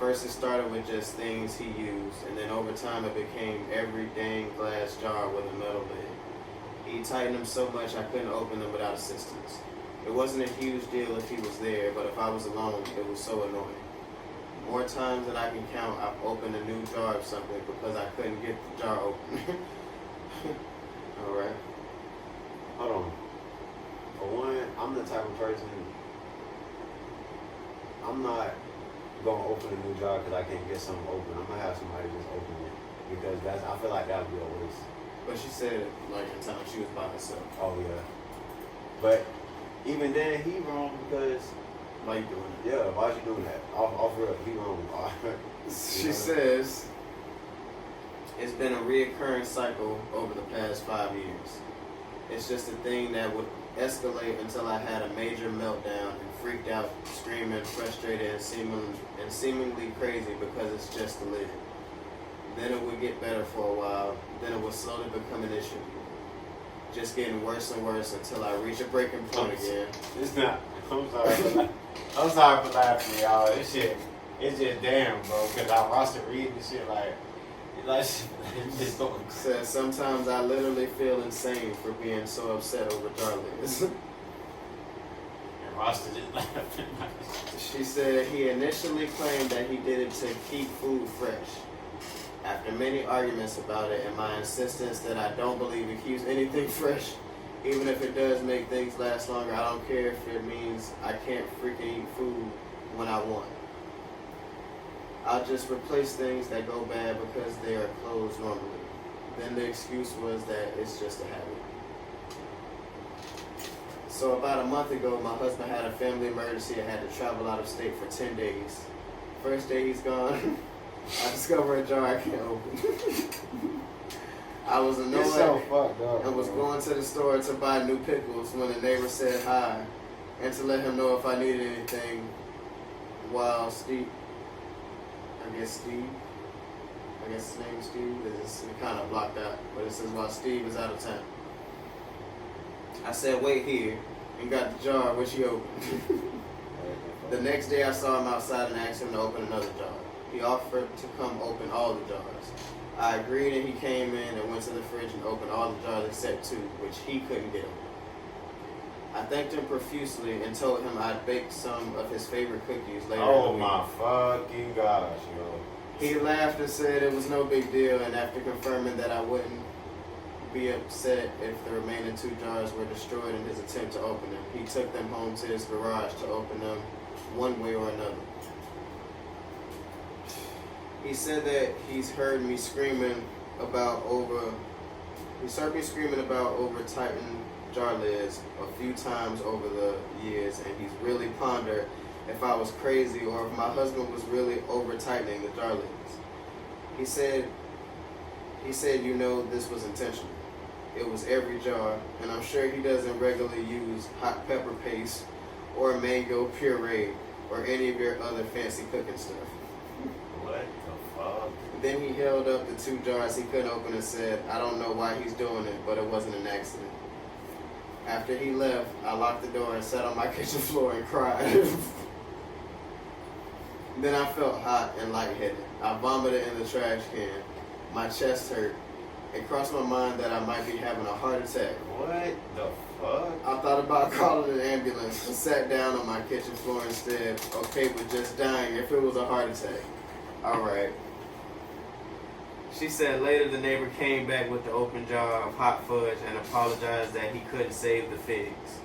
A: First it started with just things he used, and then over time it became every dang glass jar with a metal lid. He tightened them so much I couldn't open them without assistance. It wasn't a huge deal if he was there, but if I was alone, it was so annoying. More times than I can count, I've opened a new jar of something because I couldn't get the jar open. Alright.
B: Hold on. For one, I'm the type of person, I'm not going to open a new jar because I can't get something open. I'm going to have somebody just open it because I feel like that would be a waste.
A: But she said it like the time she was by herself.
B: Oh, yeah. But even then, he wrong because,
A: Why you doing it?
B: yeah, why you doing that? Off real, he wrong.
A: She says, it's been a reoccurring cycle over the past 5 years. It's just a thing that would escalate until I had a major meltdown and freaked out, screaming, frustrated, and seemingly crazy because it's just a lid. Then it would get better for a while. Then it would slowly become an issue. Just getting worse and worse until I reach a breaking point again.
B: It's not. I'm sorry for laughing, y'all. This shit, it's just damn, bro. Because I roster reading this shit like it's just going.
A: Says sometimes I literally feel insane for being so upset over jar lids.
B: And roster just laughing.
A: She said he initially claimed that he did it to keep food fresh. After many arguments about it and my insistence that I don't believe it keeps anything fresh, even if it does make things last longer, I don't care if it means I can't freaking eat food when I want. I'll just replace things that go bad because they are closed normally. Then the excuse was that it's just a habit. So about a month ago, my husband had a family emergency and had to travel out of state for 10 days. First day he's gone, I discover a jar I can't open. I was annoyed
B: so fucked up,
A: and was going to the store to buy new pickles when a neighbor said hi and to let him know if I needed anything while Steve, I guess his name is Steve, it's kind of blocked out, but it says while Steve is out of town. I said wait here and got the jar which he opened. The next day I saw him outside and asked him to open another jar. He offered to come open all the jars. I agreed and he came in and went to the fridge and opened all the jars except 2, which he couldn't get open. I thanked him profusely and told him I'd baked some of his favorite cookies later in the
B: Oh
A: week.
B: my fucking gosh, yo.
A: He laughed and said it was no big deal, and after confirming that I wouldn't be upset if the remaining 2 jars were destroyed in his attempt to open them, he took them home to his garage to open them one way or another. He said that he's heard me screaming about over tightened jar lids a few times over the years, and he's really pondered if I was crazy or if my husband was really over tightening the jar lids. He said, you know, this was intentional. It was every jar, and I'm sure he doesn't regularly use hot pepper paste or mango puree or any of your other fancy cooking stuff.
B: What the fuck?
A: Then he held up the 2 jars he couldn't open and said, I don't know why he's doing it, but it wasn't an accident. After he left, I locked the door and sat on my kitchen floor and cried. Then I felt hot and lightheaded. I vomited in the trash can. My chest hurt. It crossed my mind that I might be having a heart attack.
B: What the fuck?
A: I thought about calling an ambulance and sat down on my kitchen floor instead, okay with just dying if it was a heart attack. Alright. She said later the neighbor came back with the open jar of hot fudge and apologized that he couldn't save the figs.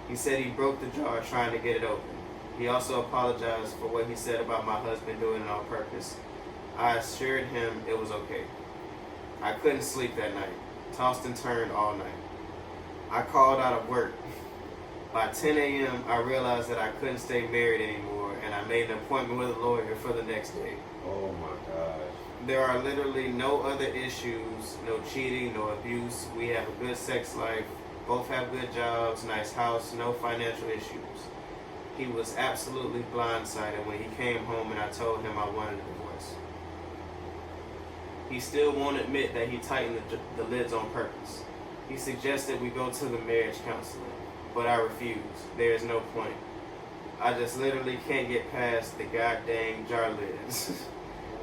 A: He said he broke the jar trying to get it open. He also apologized for what he said about my husband doing it on purpose. I assured him it was okay. I couldn't sleep that night, tossed and turned all night. I called out of work. By 10 a.m., I realized that I couldn't stay married anymore, and I made an appointment with a lawyer for the next day.
B: Oh my gosh.
A: There are literally no other issues, no cheating, no abuse. We have a good sex life, both have good jobs, nice house, no financial issues. He was absolutely blindsided when he came home and I told him I wanted a divorce. He still won't admit that he tightened the lids on purpose. He suggested we go to the marriage counselor, but I refused. There is no point. I just literally can't get past the goddamn jar lids.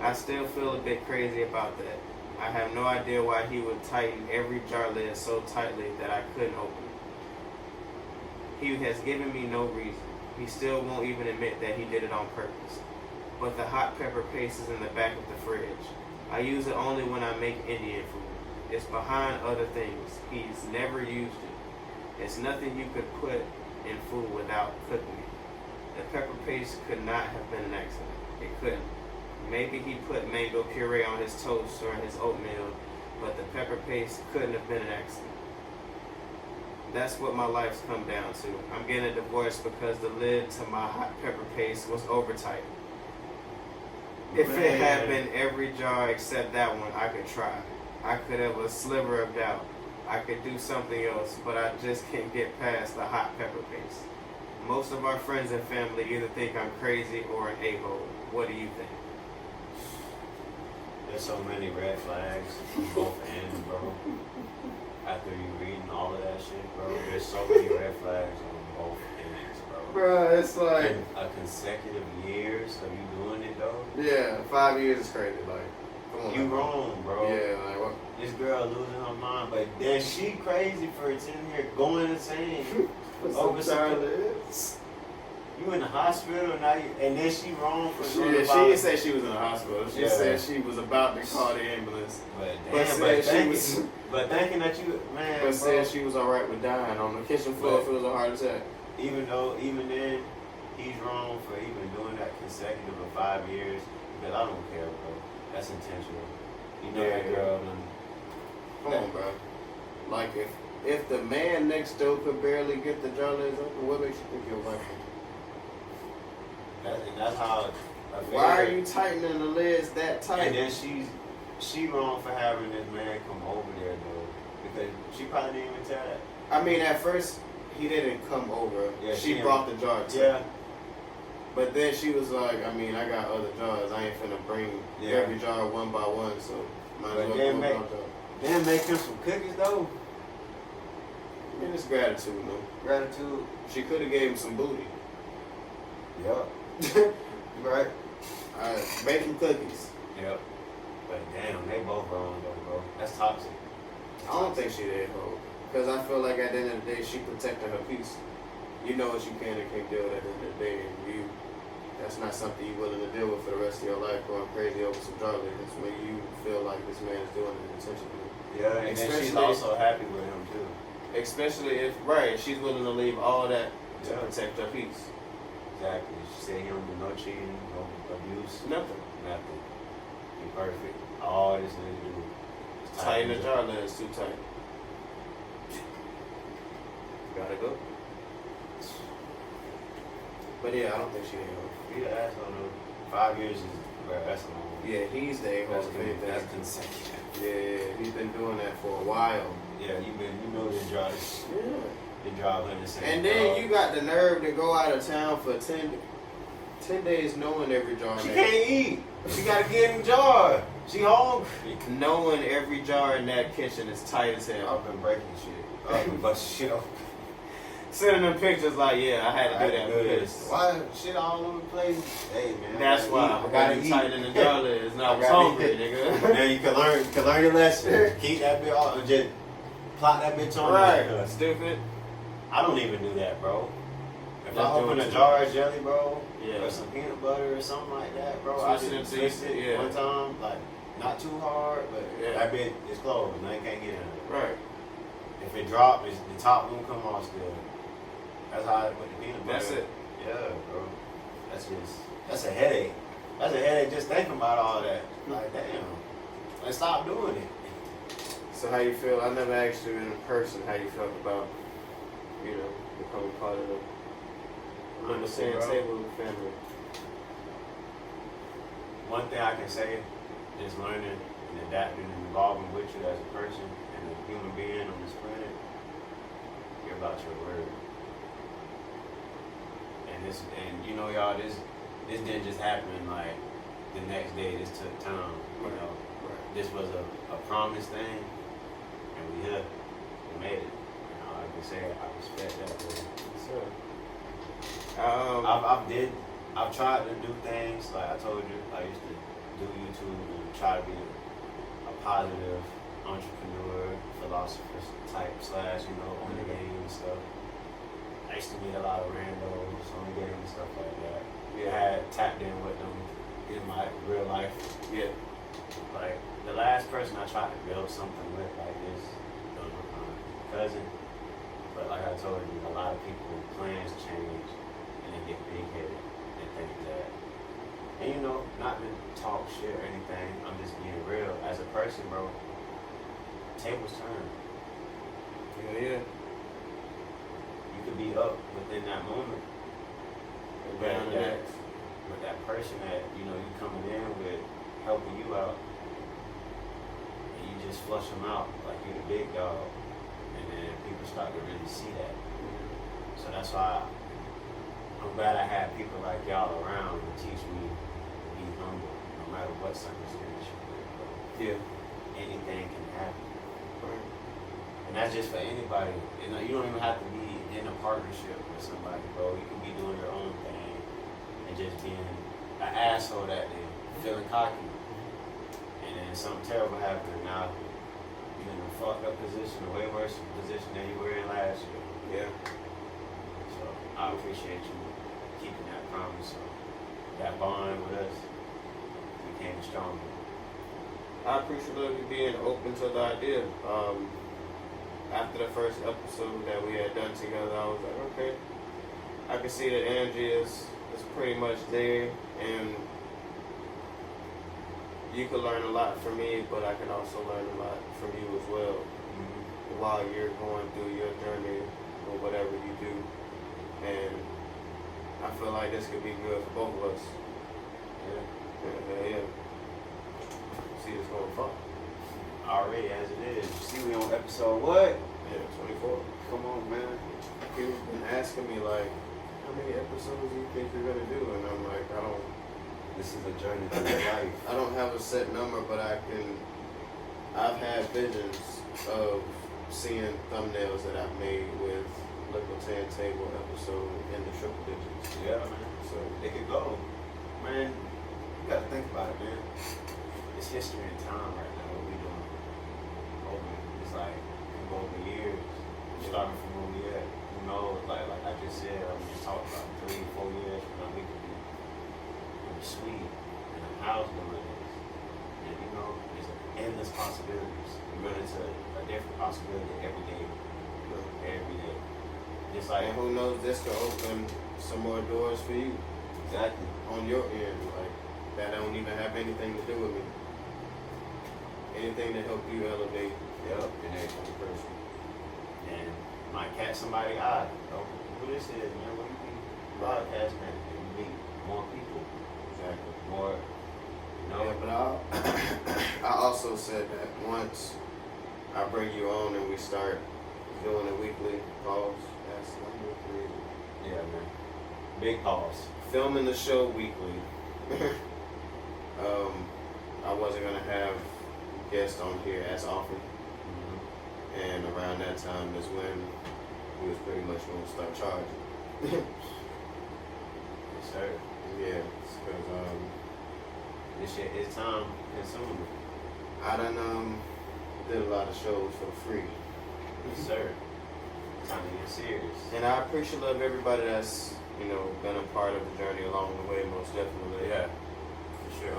A: I still feel a bit crazy about that. I have no idea why he would tighten every jar lid so tightly that I couldn't open it. He has given me no reason. He still won't even admit that he did it on purpose. But the hot pepper paste is in the back of the fridge. I use it only when I make Indian food. It's behind other things. He's never used it. It's nothing you could put in food without cooking it. The pepper paste could not have been an accident. It couldn't. Maybe he put mango puree on his toast or his oatmeal, but the pepper paste couldn't have been an accident. That's what my life's come down to. I'm getting a divorce because the lid to my hot pepper paste was over tight. If it had been every jar except that one, I could try. I could have a sliver of doubt. I could do something else, but I just can't get past the hot pepper paste. Most of our friends and family either think I'm crazy or an a-hole. What do you think?
B: There's so many red flags from both ends, bro. After you reading all of that shit, bro, there's so many red flags on both ends, bro.
A: Bruh, it's like...
B: And a consecutive years of you doing it, though?
A: Yeah, 5 years is crazy, like... Come on,
B: You wrong, bro.
A: Yeah, like what?
B: This girl losing her mind, but then she crazy for sitting here going insane over something. You in the hospital now, and then she wrong for doing
A: She
B: about
A: didn't
B: it.
A: say she was in the hospital. She
B: Yeah.
A: said she was about to call the ambulance.
B: But
A: But
B: damn,
A: said she was,
B: but thinking that you, man,
A: but
B: bro,
A: said she was alright with dying on the kitchen floor
B: But-
A: if it was a heart attack.
B: even then, he's wrong for even doing that consecutive of 5 years. Because I don't care, bro. That's intentional. You know that girl done.
A: Come on, bro. Like if the man next door could barely get the jawlines open, what makes you think your wife can?
B: That's how.
A: Why are you tightening the lids that tight?
B: And then she wrong for having this man come over there though, because she probably didn't even tell that.
A: I mean, at first he didn't come over.
B: Yeah,
A: she brought the jar too.
B: Yeah.
A: But then she was like, I mean, I got other jars. I ain't finna bring every jar one by one, so might as well
B: then
A: come out.
B: Then make him some cookies though.
A: I mean, it's gratitude, man.
B: Gratitude.
A: She could have gave him some booty.
B: Yep. Right.
A: Alright, bake him cookies.
B: Yep. But damn, they both wrong though, bro. That's toxic.
A: I don't think she did, ho. Because I feel like at the end of the day, she protected her peace. You know what you can and can't deal with at the end of the day, and that's not something you're willing to deal with for the rest of your life, going crazy over some drug that's making you feel like this man is doing it intentionally.
B: Yeah, and then she's also happy with him too.
A: Especially if, right, she's willing to leave all that to protect her peace.
B: Exactly. She said he don't do no cheating, no abuse.
A: Nothing.
B: He perfect. All this nigga do is
A: tighten the jar lids too tight. Gotta go. But yeah, I don't think she ain't.
B: He an asshole though. 5 years is, bro, that's a long.
A: Yeah, he's the a-hole.
B: That's consecutive.
A: Yeah, he's been doing that for a while.
B: Yeah, you know your drive.
A: Yeah.
B: Your drive in the same.
A: And then you got the nerve to go out of town for 10 days knowing every jar.
B: She can't eat. She gotta get in the jar. She hungry.
A: Knowing every jar in that kitchen is tight as hell.
B: I've been breaking shit. I've been busting shit open.
A: Sending them pictures like, yeah, I had to do that because
B: why shit all over the place? Hey man,
A: that's why I gotta eat. Tight in the jar lids. Now I was hungry, nigga.
B: Then you can learn your lesson. Keep that bitch off and just plot that bitch on.
A: Right, stupid.
B: I don't even do that, bro. If I open a jar of jelly, bro, or some peanut butter or something like that, bro, I just twist it one time, like not too hard, but that bitch is closed and they can't get in it.
A: Right.
B: If it drops, the top won't come off still. That's how I put the peanut butter.
A: That's it.
B: Yeah, bro. That's a headache. That's a headache just thinking about all that. Like, damn. Like, stop doing it.
A: So how you feel? I never asked you in person how you felt about, becoming part of the same table with the family.
B: One thing I can say is learning and adapting and evolving with you as a person and a human being on this planet. You're about your word. And you know, y'all, this didn't just happen like the next day. This took time. You know, this was a promised thing, and we here. We made it. You know, like I said, I respect that.
A: Sure.
B: I've tried to do things like I told you. I used to do YouTube and try to be a positive entrepreneur, philosopher type / on the game and stuff. I used to meet a lot of randos on the game and stuff like that. I had tapped in with them in my real life. Yeah. Like, the last person I tried to build something with like this was my cousin. But like I told you, a lot of people, plans change and they get big-headed and think that. And not to talk shit or anything, I'm just being real. As a person, bro, tables turn.
A: Yeah.
B: You could be up within that moment. But that person that, you coming in with helping you out, and you just flush them out like you're the big dog, and then people start to really see that. So that's why I'm glad I had people like y'all around to teach me to be humble, no matter what circumstance you're in. Yeah. Anything can happen. Right. And that's just for anybody. You don't even have to be in a partnership with somebody, bro. You can be doing your own thing and just being an asshole that day, feeling cocky. And then something terrible happened. Now you're in a fucked up position, a way worse position than you were in last year. Yeah. So I appreciate you keeping that promise. So that bond with us became stronger.
A: I appreciate you being open to the idea. After the first episode that we had done together, I was like, okay, I can see the energy is pretty much there, and you can learn a lot from me, but I can also learn a lot from you as well while you're going through your journey or whatever you do. And I feel like this could be good for both of us. Yeah. See this going far.
B: Already as it is. You see, we on episode what?
A: Yeah, 24.
B: Come on, man.
A: People have been asking me like, how many episodes do you think you're gonna do? And I'm like,
B: This is a journey through your life.
A: I don't have a set number, but I've had visions of seeing thumbnails that I've made with Likkle Table episode in the triple digits.
B: Yeah, man. So it could go. Man, you gotta think about it, man. It's history and time right now, what we doing. It's like, over years, starting from where we at. Who knows? Like I just said, I'm just talking about 3-4 years from now, we could be in a suite, in a house doing this. And you know, there's endless possibilities. We run into a different possibility every day. Every day. Just like,
A: and who knows, this could open some more doors for you.
B: Exactly.
A: On your end, like, that don't even have anything to do with me. Anything to help you elevate
B: in every person. And might catch somebody eye. Oh, who this is, man? When you be broadcast manager, you meet more people.
A: Exactly.
B: More, you know.
A: Yeah, but I also said that once I bring you on and we start doing a weekly pause, that's number 3.
B: Yeah, man. Big pause.
A: Filming the show weekly. I wasn't gonna have guests on here as often. And around that time is when we was pretty much going to start charging.
B: Yes, sir.
A: Yeah, because
B: this shit is time consuming.
A: I done did a lot of shows for free.
B: Yes, sir. Time to get serious.
A: And I appreciate everybody that's been a part of the journey along the way, most definitely.
B: Yeah, for sure.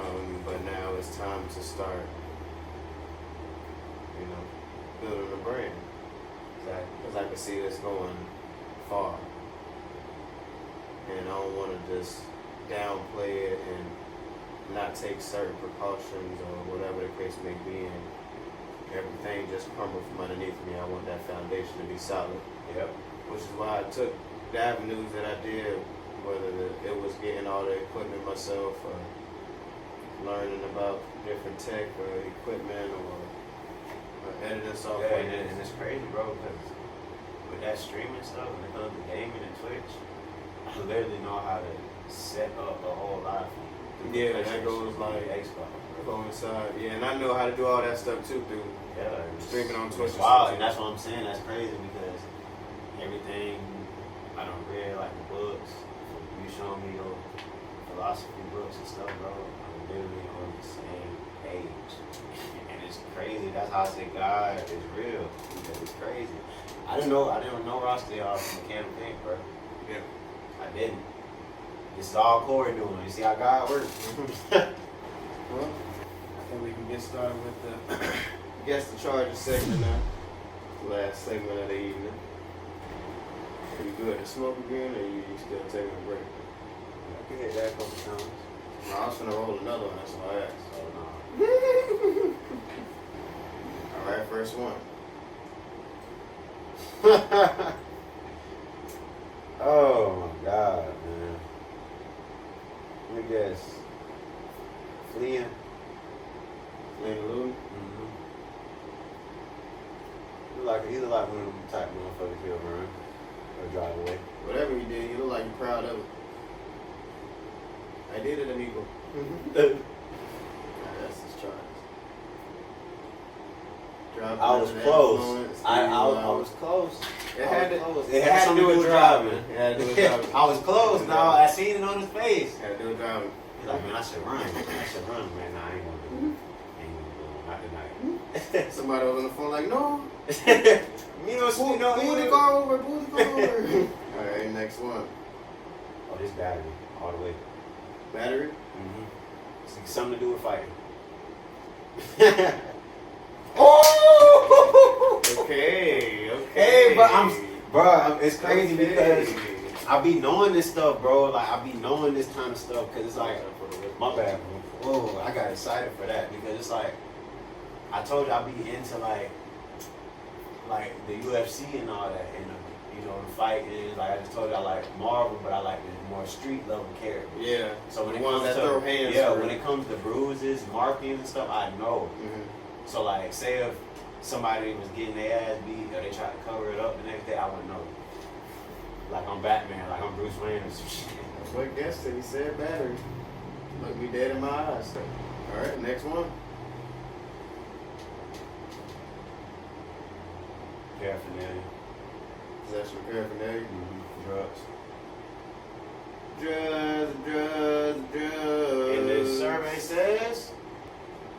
A: But now it's time to start, building a brand.
B: Exactly.
A: Because I can see this going far. And I don't want to just downplay it and not take certain precautions or whatever the case may be, and everything just crumble from underneath me. I want that foundation to be solid.
B: Yep.
A: Which is why I took the avenues that I did, whether it was getting all the equipment myself or learning about different tech or equipment or editing software.
B: Yeah, and it's crazy, bro, because with that streaming stuff, when it comes to gaming and Twitch, I literally know how to set up a whole live feed.
A: Yeah, that goes like
B: Xbox.
A: Coincide. Yeah, and I know how to do all that stuff too through streaming on Twitch.
B: Wow, and that's what I'm saying. That's crazy because everything I don't read, like the books, you showing me your philosophy books and stuff, bro. I'm literally on the same page. And it's crazy. That's how I say God is real. Because it's crazy. I didn't know Ross did all from mechanical paint, bro.
A: Yeah.
B: I didn't. This is all Corey doing. You see how God works?
A: Well, I think we can get started with the guess the charges segment now. Last segment of the evening. Pretty good. To smoke again, or you still taking a break?
B: I can hit that a couple times.
A: No, I was gonna roll another one. That's why I asked.
B: Oh, no.
A: All right, first one.
B: Oh my God, man. Let me guess. Fleeing.
A: Fleeing Lou.
B: Either like one of them type motherfuckers he'll run or drive away.
A: Whatever he did, you look like you're proud of it. I did it, amigo. That's his charge.
B: I was close. I was close.
A: It had
B: to
A: do with driving. It had to do with driving.
B: I was close. No, I seen it on his face.
A: It had to do with driving.
B: He's like, man, I should run. Man, nah, I ain't gonna do it. Not tonight.
A: Somebody was on the phone like, no.
B: Pull
A: the car over. All right, next one.
B: Oh, this battery, all the way.
A: Battery?
B: Mm-hmm. It's something to do with fighting.
A: Oh! Okay.
B: Hey, but it's crazy because I be knowing this stuff, bro. Like, I be knowing this kind of stuff because it's like, my bad, bro. Oh, I got excited for that because it's like, I told you I be into like the UFC and all that, and you know, the fighting. Like I just told you, I like Marvel, but I like the more street level characters.
A: Yeah.
B: So when
A: the
B: it
A: ones
B: comes
A: that
B: to
A: throw hands,
B: when it comes to bruises, marking and stuff, I know.
A: Mm-hmm.
B: So like, say if somebody was getting their ass beat or they tried to cover it up the next day, I would know. Like I'm Batman, like I'm Bruce Wayne or some shit.
A: That's what Guess said. He said battery. Look me dead in my eyes. All right, next one.
B: Paraphernalia.
A: Possession of paraphernalia.
B: Drugs.
A: Drugs.
B: And this survey says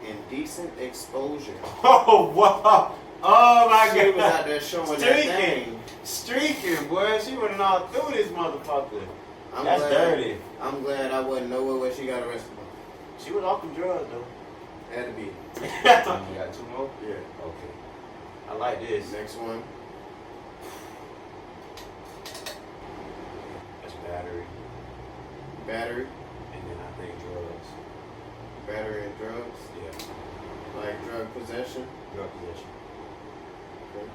A: Indecent exposure.
B: oh wow. Oh my
A: She was
B: god.
A: out there showing that
B: Streaking.
A: thing.
B: Streaking, boy. She went all through this motherfucker.
A: I'm
B: That's
A: glad,
B: dirty.
A: I'm glad I wasn't nowhere where she got arrested.
B: She was off the drugs though.
A: Had to be.
B: You got two more?
A: Yeah.
B: Okay. I like this.
A: Next one.
B: That's battery.
A: Battery.
B: And then I think drugs.
A: Battery and drugs.
B: Yeah.
A: Like drug possession.
B: Drug possession.
A: Okay.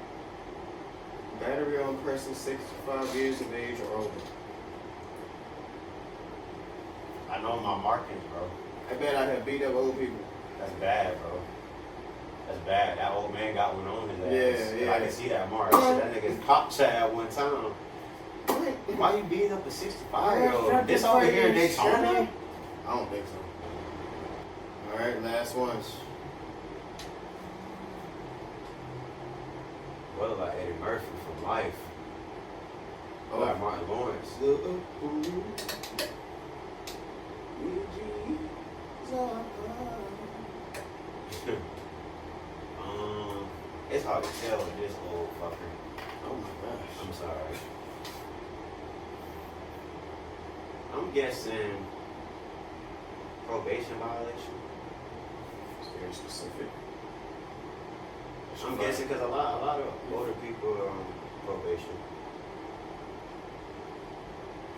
A: Battery on person 65 years of age or older.
B: I know my markings, bro.
A: I bet I have beat up old people.
B: That's bad, bro. That's bad. That old man got one on his ass.
A: Yeah, yeah.
B: I can see that mark. Shit, that nigga's pop Chad one time. Why you beating up a 65-year-old? This over here in Daytona?
A: I don't think so. Alright, last ones.
B: Well, like Eddie Murphy from Life.
A: Oh.
B: Like Martin Lawrence. It's hard to tell with this old fucker.
A: Oh my gosh.
B: I'm sorry. I'm guessing probation violation.
A: It's very specific.
B: I'm guessing because a lot of older people are on probation.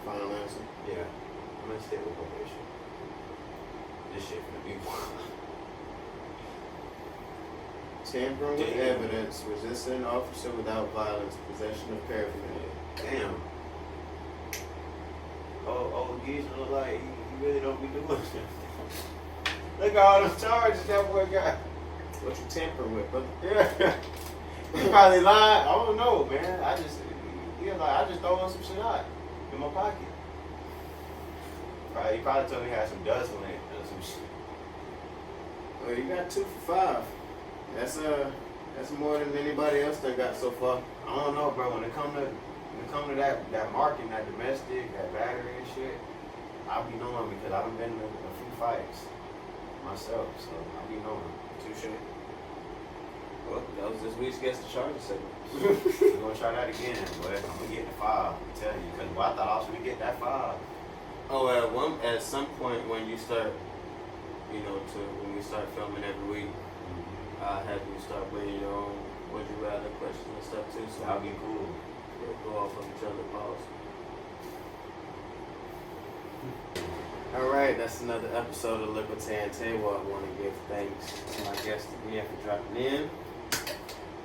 A: Final answer.
B: Yeah, I'm gonna stick with probation. This shit gonna be wild.
A: Tampering with
B: Damn.
A: evidence, resisting an officer without violence, possession of paraphernalia.
B: Damn. Oh, geezer look like he really don't be doing shit. Look at all the charges that boy got.
A: What you tampering with, brother?
B: Yeah. He probably lied. I don't know, man. I just throwing some shit out in my pocket. He probably told me he had some dust on it or some shit.
A: Well, you got 2 for 5. That's more than anybody else that got so far.
B: I don't know, bro. When it come to that marking, that domestic, that battery and shit, I be knowing because I've been in a few fights myself, so I be knowing.
A: Touche. Well, that was this week's Guess the Charger segment.
B: We're gonna try that again, boy. I'm gonna get the 5. I'm telling you, because I thought I was gonna get that 5.
A: Oh, at some point when you start, when we start filming every week, I'll have you start bringing your own would you rather questions and stuff too. So
B: That'll be cool.
A: we'll go off of each other's balls. All right, that's another episode of Likkle Table. I want to give thanks to my guest again for dropping in,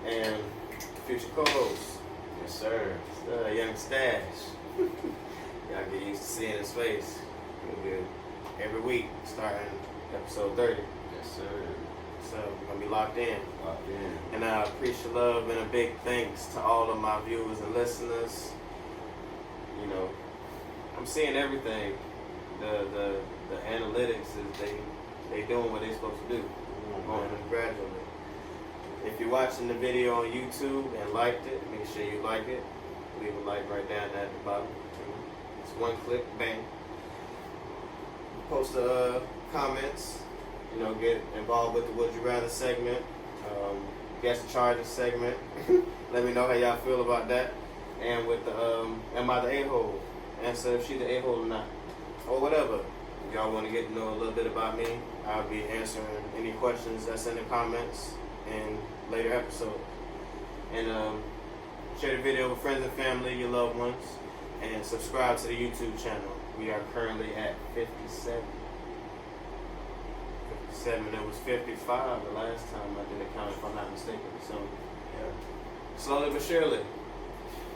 A: and future co-host,
B: Yes, sir.
A: young Stache. Y'all get used to seeing his face. We'll do it every week, starting episode 30.
B: Yes, sir.
A: So we're gonna be locked in.
B: Locked in.
A: And I appreciate love and a big thanks to all of my viewers and listeners. I'm seeing everything. The analytics is they doing what they're supposed to do. Going gradually. If you're watching the video on YouTube and liked it, make sure you like it. Leave a like right down at the bottom. It's one click, bang. Post comments. Get involved with the Would You Rather segment. Guess the Charger segment. Let me know how y'all feel about that. And with the am I the a-hole? Answer if she the a-hole or not. Or whatever. If y'all want to get to know a little bit about me, I'll be answering any questions that's in the comments in later episodes. And share the video with friends and family, your loved ones. And subscribe to the YouTube channel. We are currently at 57. 57. It was 55 the last time I did a count, if I'm not mistaken. So, yeah. Slowly but surely.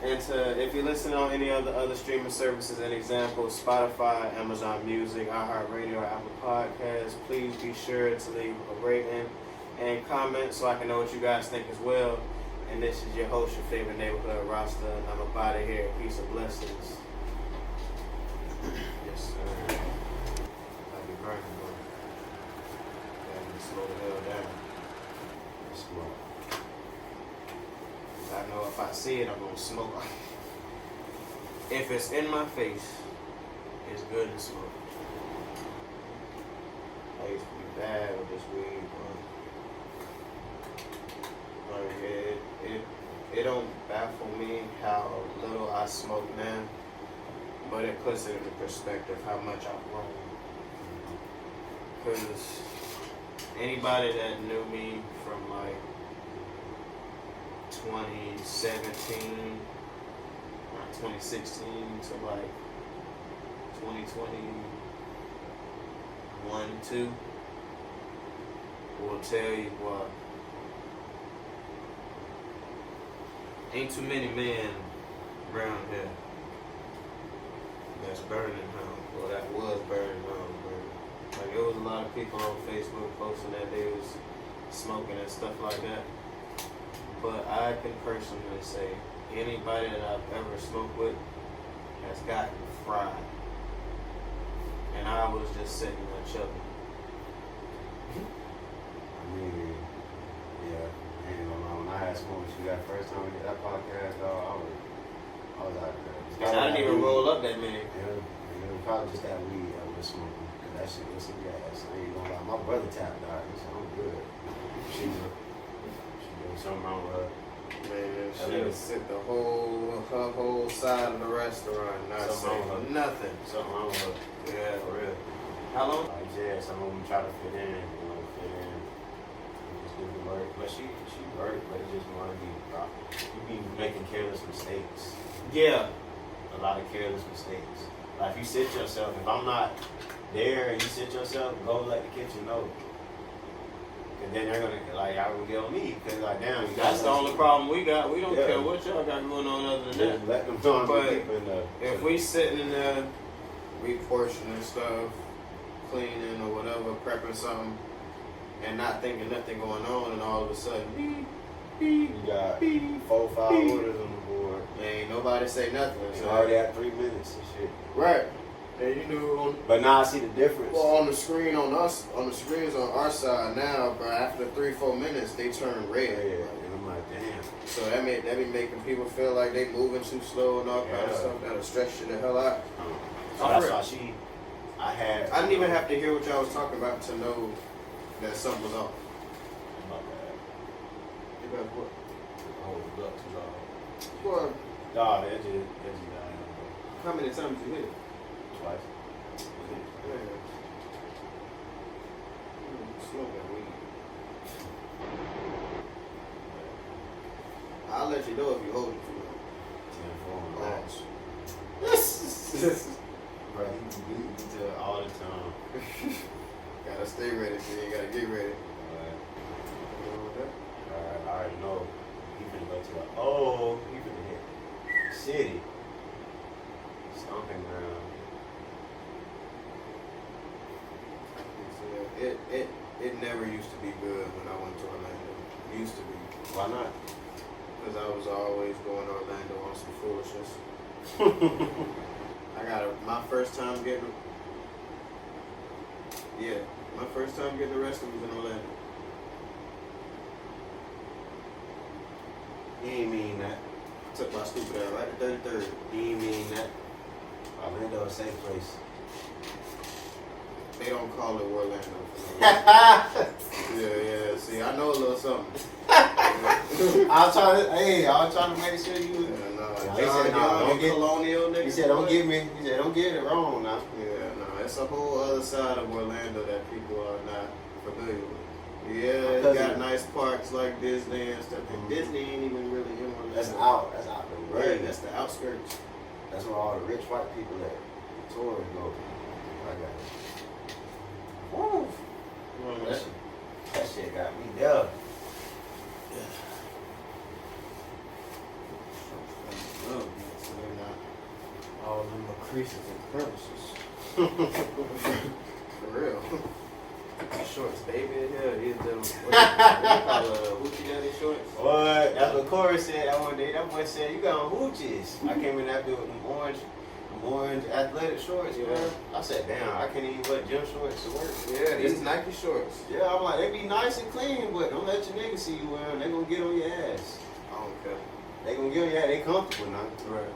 A: And if you listen on any of the other streaming services, an example, Spotify, Amazon Music, iHeartRadio, or Apple Podcasts, please be sure to leave a rating and comment so I can know what you guys think as well. And this is your host, your favorite neighborhood Rasta, and I'm about to hear peace and blessings. Yes, sir. I'll be burning, bro. Gotta slow the hell down. Smoke. I know if I see it, I'm gonna smoke. If it's in my face, it's good to smoke. I used to be bad with this weed, but it don't baffle me how little I smoke now, but it puts it into perspective how much I've grown. Because anybody that knew me from like 2017 or 2016 to like 2021, 2 will tell you what. Ain't too many men around here that's burning home. Well, that was burning home. Like, there was a lot of people on Facebook posting that they was smoking and stuff like that. But I can personally say anybody that I've ever smoked with has gotten fried. And I was just sitting there chilling.
B: I mean, yeah. And when I had smoked with you that first time we did that podcast, though, I was out there.
A: And I didn't even roll up that many.
B: Yeah, it was probably just that weed I was smoking. Cause that shit was some gas. I ain't gonna lie. My brother tapped out. He said, I'm good. She doing something wrong with her.
A: Man, she would sit her whole side of the restaurant, not saying nothing.
B: Something wrong with her.
A: Yeah,
B: For real.
A: How long?
B: Like, yeah, some of them try to fit in, just do the work. But she worked, but it just want to be proper. You be making careless mistakes.
A: Yeah.
B: A lot of careless mistakes. Like, if you sit yourself, if I'm not there and you sit yourself, go let the kitchen know. And then they're gonna, like, y'all gonna get on me. Cause, like, damn, you
A: That's the only problem we got. We don't care what y'all got going on other than that.
B: Let them know.
A: But if we sitting in there, we portioning stuff, cleaning or whatever, prepping something, and not thinking nothing going on, and all of a sudden, beep, beep,
B: you got
A: beep,
B: 4 or 5
A: beep.
B: orders on the board.
A: Ain't nobody say nothing.
B: You
A: So
B: already at 3 minutes and shit.
A: right. And you know,
B: But now I see the difference.
A: well, on the screen on us, on the screens on our side now, but after 3-4 minutes, they turn red.
B: Yeah, and I'm like, damn.
A: So that be making people feel like they moving too slow and all kind of stuff. That'll stress you the hell out.
B: So that's why
A: I didn't even have to hear what y'all was talking about to know that something was off.
B: My bad.
A: You got what?
B: Oh, the ducks was off.
A: Well,
B: Dog, that just dying,
A: how many times you hit it?
B: Twice.
A: Yeah. Smoking weed. I'll let you know if you hold it too long.
B: 10-4. Bro, he beat me to all the time.
A: Gotta stay ready, so you gotta get ready.
B: Alright, I already know. He finna go to he finna hit city. Stomping ground.
A: It never used to be good when I went to Orlando. It used to be.
B: Why not?
A: Because I was always going to Orlando on some foolishness. My first time getting arrested was in Orlando.
B: He ain't mean that.
A: Took my stupid ass right to 33rd.
B: He ain't mean that. Orlando a safe place.
A: They don't call it Orlando. Yeah. See, I know a little something.
B: I was trying to make sure you.
A: He said, don't get colonial nigga.
B: He said, don't get me. He said, don't get it wrong now.
A: Yeah, no, it's a whole other side of Orlando that people are not familiar with. Yeah, it got nice parks like Disney and stuff. And Disney ain't even really in Orlando.
B: That's out the way.
A: Right, that's the outskirts.
B: That's where all the rich white people at. Tours go. I got it. Woo! That shit got me there.
A: So they're not all in the creases and crevices. For real. Shorts, baby. Hell, these them. What do you call hoochie daddy shorts?
B: What? That's what Corey said that one day. That boy said, you got on hoochies. I came in that bit with them orange athletic shorts,
A: Yeah.
B: man. I said, damn, I can't even wear gym shorts to work.
A: Yeah, these Nike shorts.
B: Yeah, I'm like, they be nice and clean, but don't let your niggas see you wear them. They gonna get on your ass.
A: I don't care.
B: They gonna get on your ass. They comfortable now.
A: Right.